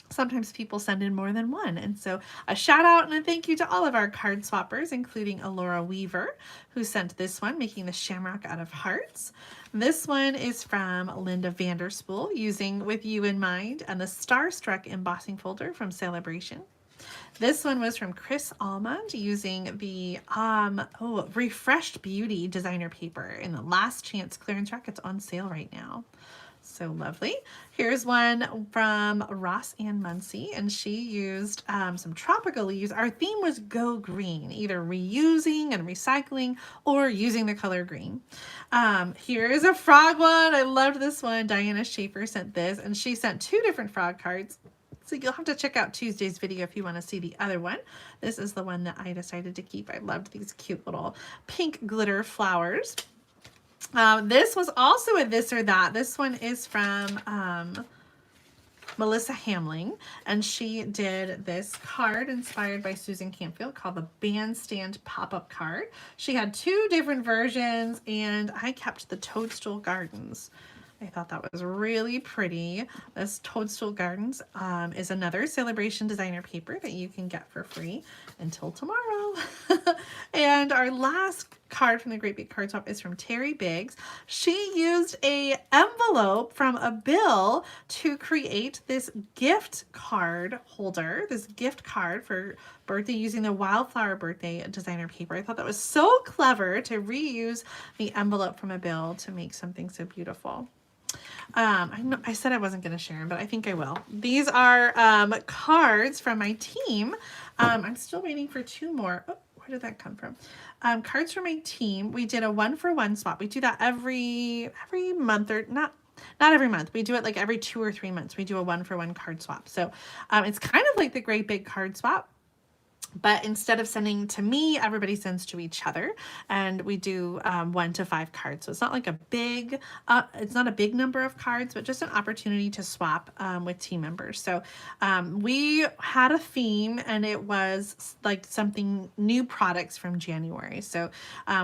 S1: Sometimes people send in more than one. And so a shout out and a thank you to all of our card swappers, including Alora Weaver, who sent this one, making the shamrock out of hearts. This one is from Linda Vanderspool, using With You in Mind, and the Starstruck embossing folder from Celebration. This one was from Chris Almond, using the Refreshed Beauty designer paper in the Last Chance clearance rack. It's on sale right now. So lovely. Here's one from Ross Ann Muncie, and she used some tropical leaves. Our theme was go green, either reusing and recycling or using the color green. Here is a frog one. I loved this one. Diana Schaefer sent this, and she sent 2 different frog cards. So you'll have to check out Tuesday's video if you want to see the other one. This is the one that I decided to keep. I loved these cute little pink glitter flowers. This was also a this or that. This one is from Melissa Hamling, and she did this card inspired by Susan Campfield called the Bandstand Pop-Up Card. She had 2 different versions, and I kept the Toadstool Gardens. I thought that was really pretty. This Toadstool Gardens is another celebration designer paper that you can get for free until tomorrow. And our last card from the Great Big Card Swap is from Terry Biggs. She used a envelope from a bill to create this gift card holder, this gift card for birthday using the Wildflower Birthday designer paper. I thought that was so clever to reuse the envelope from a bill to make something so beautiful. I said I wasn't going to share them, but I think I will. These are cards from my team. I'm still waiting for 2 more. Oh, where did that come from? Cards from my team. We did a 1-for-1 swap. We do that every month, or not every month. We do it like every 2 or 3 months. We do a 1-for-1 card swap. So it's kind of like the Great Big Card Swap. But instead of sending to me, everybody sends to each other, and we do 1 to 5 cards. So it's not like a big, it's not a big number of cards, but just an opportunity to swap with team members. So we had a theme, and it was like something new products from January. So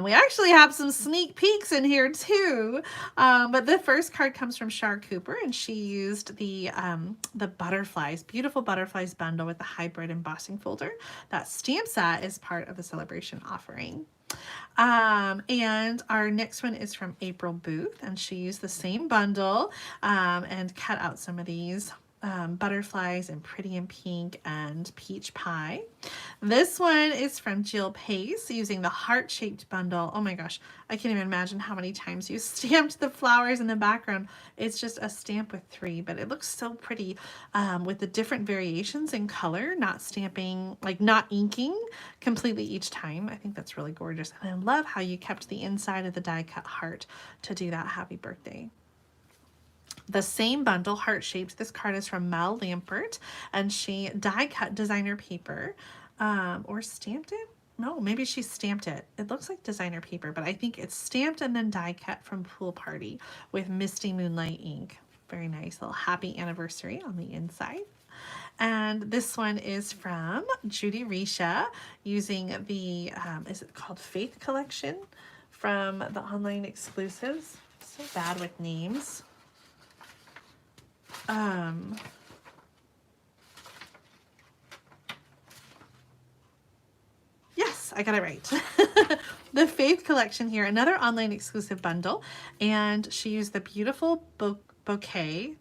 S1: we actually have some sneak peeks in here too. But the first card comes from Shar Cooper, and she used the butterflies, beautiful butterflies bundle with the hybrid embossing folder. That stamp set is part of the celebration offering. And our next one is from April Booth, and she used the same bundle and cut out some of these butterflies in Pretty in Pink and Peach Pie. This one is from Jill Pace using the heart-shaped bundle. Oh my gosh, I can't even imagine how many times you stamped the flowers in the background. It's just a stamp with 3, but it looks so pretty with the different variations in color, not stamping, like not inking completely each time. I think that's really gorgeous. And I love how you kept the inside of the die-cut heart to do that happy birthday. The same bundle, heart-shaped. This card is from Mel Lampert, and she die-cut designer paper, or stamped it? No, maybe she stamped it. It looks like designer paper, but I think it's stamped and then die-cut from Pool Party with Misty Moonlight ink. Very nice little happy anniversary on the inside. And this one is from Judy Risha using the, is it called Faith Collection from the online exclusives? So bad with names. Yes, I got it right. The Faith Collection here, another online exclusive bundle, and she used the beautiful bouquet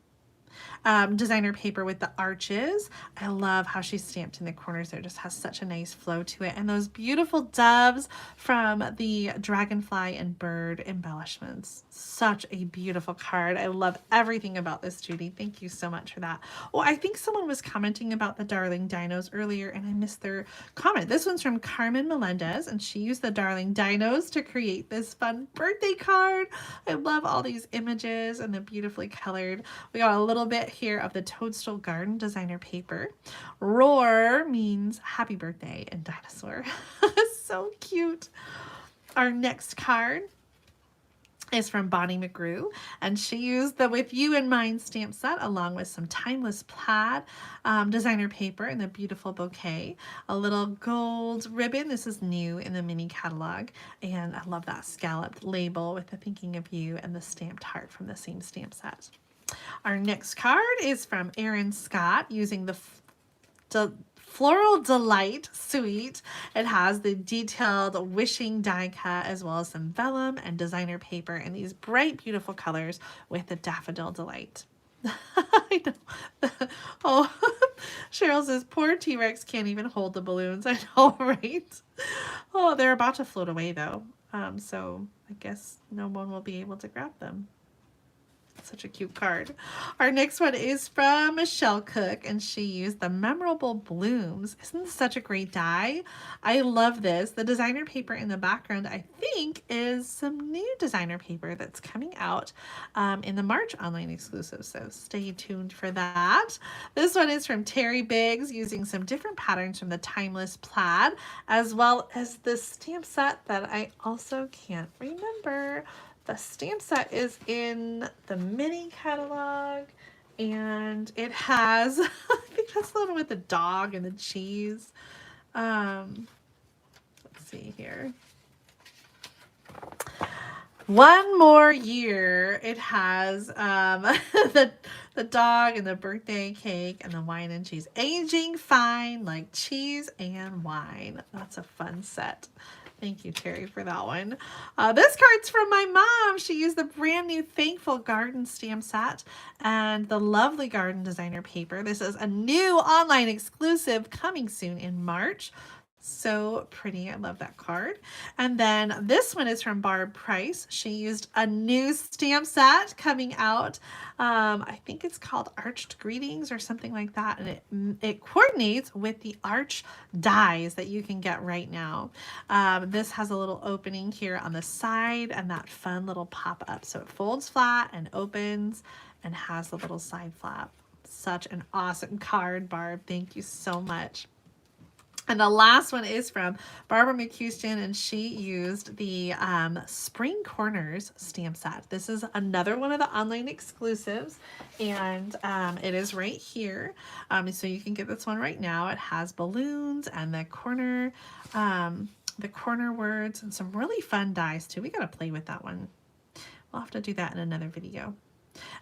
S1: designer paper with the arches. I love how she's stamped in the corners there. It just has such a nice flow to it. And those beautiful doves from the dragonfly and bird embellishments. Such a beautiful card. I love everything about this, Judy. Thank you so much for that. Oh, I think someone was commenting about the Darling Dinos earlier, and I missed their comment. This one's from Carmen Melendez, and she used the Darling Dinos to create this fun birthday card. I love all these images and the beautifully colored. We got a little bit here of the Toadstool Garden designer paper. Roar means happy birthday in dinosaur. So cute. Our next card is from Bonnie McGrew, and she used the With You in Mind stamp set along with some timeless plaid designer paper and the beautiful bouquet, a little gold ribbon. This is new in the mini catalog, and I love that scalloped label with the thinking of you and the stamped heart from the same stamp set. Our next card is from Erin Scott using the Floral Delight Suite. It has the detailed wishing die cut as well as some vellum and designer paper in these bright, beautiful colors with the Daffodil Delight. I know. Oh, Cheryl says, poor T-Rex can't even hold the balloons. I know, right? Oh, they're about to float away though. So I guess no one will be able to grab them. Such a cute card. Our next one is from Michelle Cook, and she used the Memorable Blooms. Isn't this such a great die? I love this. The designer paper in the background, I think, is some new designer paper that's coming out in the March online exclusive, so stay tuned for that. This one is from Terry Biggs, using some different patterns from the Timeless Plaid, as well as this stamp set that I also can't remember. The stamp set is in the mini catalog, and it has, I think that's the one with the dog and the cheese. Let's see here. One More Year. It has the dog and the birthday cake and the wine and cheese. Aging fine like cheese and wine. That's a fun set. Thank you, Terry, for that one. This card's from my mom. She used the brand new Thankful Garden stamp set and the lovely Garden Designer paper. This is a new online exclusive coming soon in March. So pretty. I love that card. And then this one is from Barb Price. She used a new stamp set coming out. I think it's called Arched Greetings or something like that. And it coordinates with the Arch dies that you can get right now. This has a little opening here on the side and that fun little pop up. So it folds flat and opens and has a little side flap. Such an awesome card, Barb. Thank you so much. And the last one is from Barbara McHouston, and she used the Spring Corners stamp set. This is another one of the online exclusives, and it is right here. So you can get this one right now. It has balloons and the corner words and some really fun dies too. We got to play with that one. We'll have to do that in another video.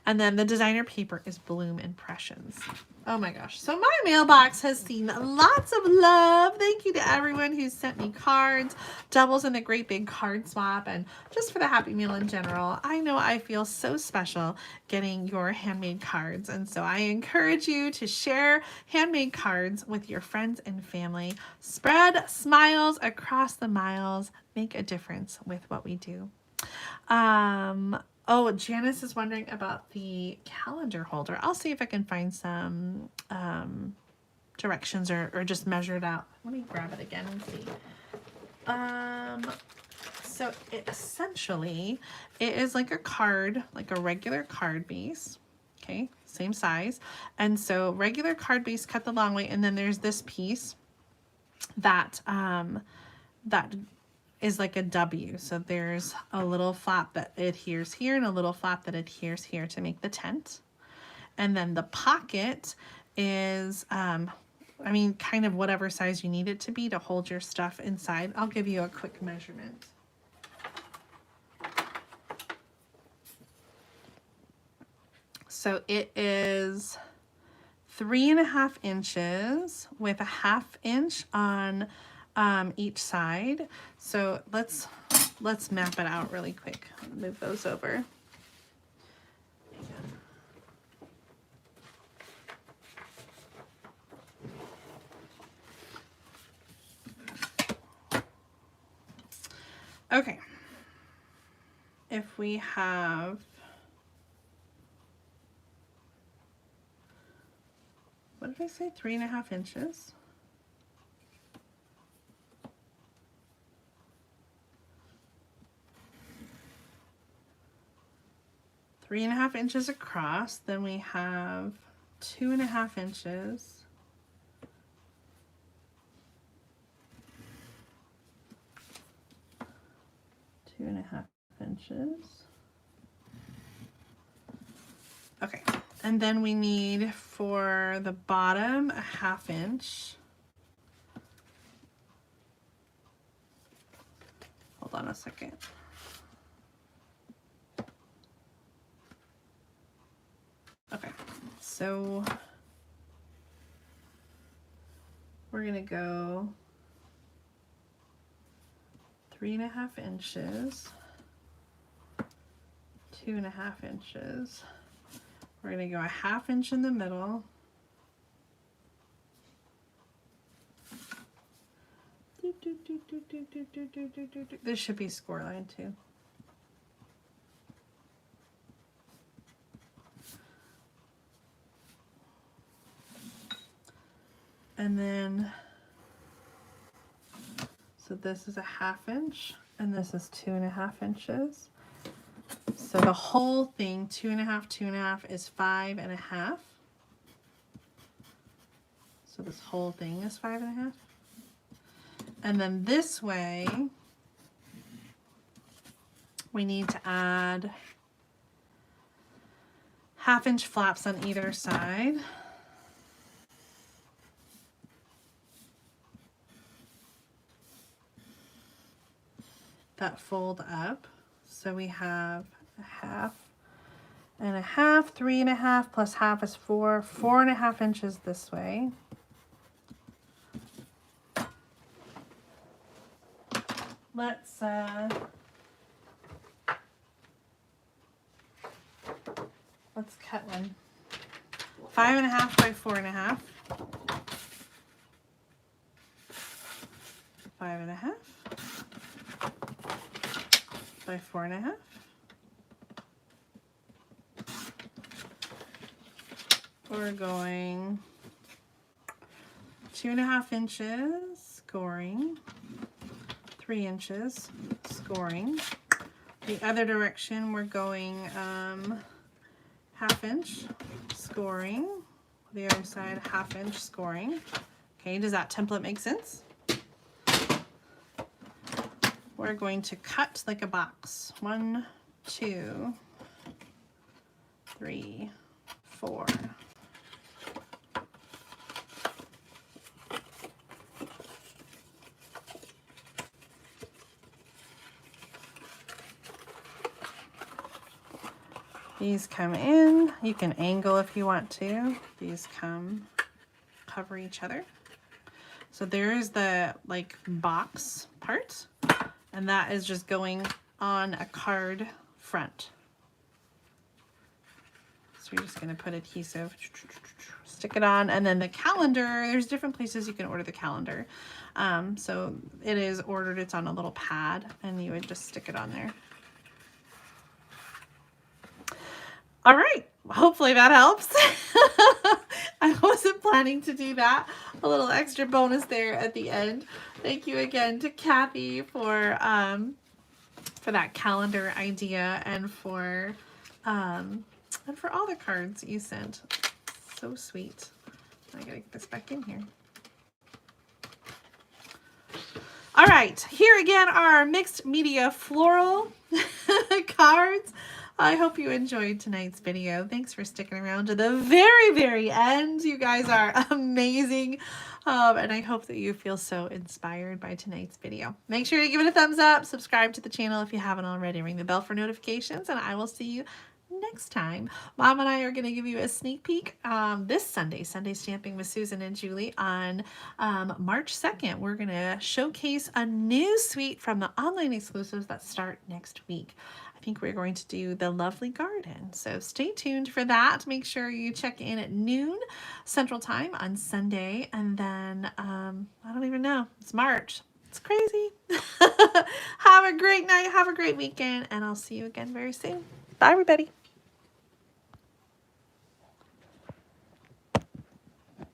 S1: And then the designer paper is Bloom Impressions. Oh my gosh. So my mailbox has seen lots of love. Thank you to everyone who sent me cards, doubles in the great big card swap, and just for the Happy Meal in general. I know I feel so special getting your handmade cards. And so I encourage you to share handmade cards with your friends and family. Spread smiles across the miles. Make a difference with what we do. Oh, Janice is wondering about the calendar holder. I'll see if I can find some directions or just measure it out. Let me grab it again and see. So it essentially, it is like a card, like a regular card base. Okay, same size. And so regular card base cut the long way, and then there's this piece that that is like a W. So there's a little flap that adheres here and a little flap that adheres here to make the tent. And then the pocket is, I mean, kind of whatever size you need it to be to hold your stuff inside. I'll give you a quick measurement. So it is 3.5 inches with a 1/2 inch on each side. So let's map it out really quick. Move those over. Okay. If we have what did I say? 3.5 inches. Three and a half inches across, then we have 2.5 inches. Two and a half inches. Okay, and then we need for the bottom a 1/2 inch. Hold on a second. Okay, so we're gonna go 3.5 inches, 2.5 inches. We're gonna go a 1/2 inch in the middle. This should be score line too. And then, so this is a 1/2 inch and this is 2.5 inches. So the whole thing, 2.5, 2.5 is 5.5. So this whole thing is 5.5. And then this way, we need to add 1/2 inch flaps on either side. That fold up. So we have a 1/2 and a 1/2, 3.5 plus 1/2 is 4, 4.5 inches this way. Let's cut one. 5.5 by 4.5. 5.5 by 4.5. We're going 2.5 inches scoring, 3 inches scoring. The other direction we're going 1/2 inch scoring. The other side 1/2 inch scoring. Okay, does that template make sense? We're going to cut like a box. 1, 2, 3, 4. These come in. You can angle if you want to. These come cover each other. So there's the like box part, and that is just going on a card front. So you're just going to put adhesive, stick it on, and then the calendar, there's different places you can order the calendar. So it is ordered, it's on a little pad, and you would just stick it on there. All right, hopefully that helps. I wasn't planning to do that. A little extra bonus there at the end. Thank you again to Kathy for that calendar idea and for all the cards you sent. So sweet. I gotta get this back in here. All right, here again are our mixed media floral cards. I hope you enjoyed tonight's video. Thanks for sticking around to the very, very end. You guys are amazing. And I hope that you feel so inspired by tonight's video. Make sure to give it a thumbs up, subscribe to the channel if you haven't already, ring the bell for notifications, and I will see you next time. Mom and I are going to give you a sneak peek this Sunday Stamping with Susan and Julie on March 2nd. We're going to showcase a new suite from the online exclusives that start next week. I think we're going to do the Lovely Garden. So stay tuned for that. Make sure you check in at noon Central Time on Sunday. And then, I don't even know, it's March. It's crazy. Have a great night. Have a great weekend. And I'll see you again very soon. Bye, everybody.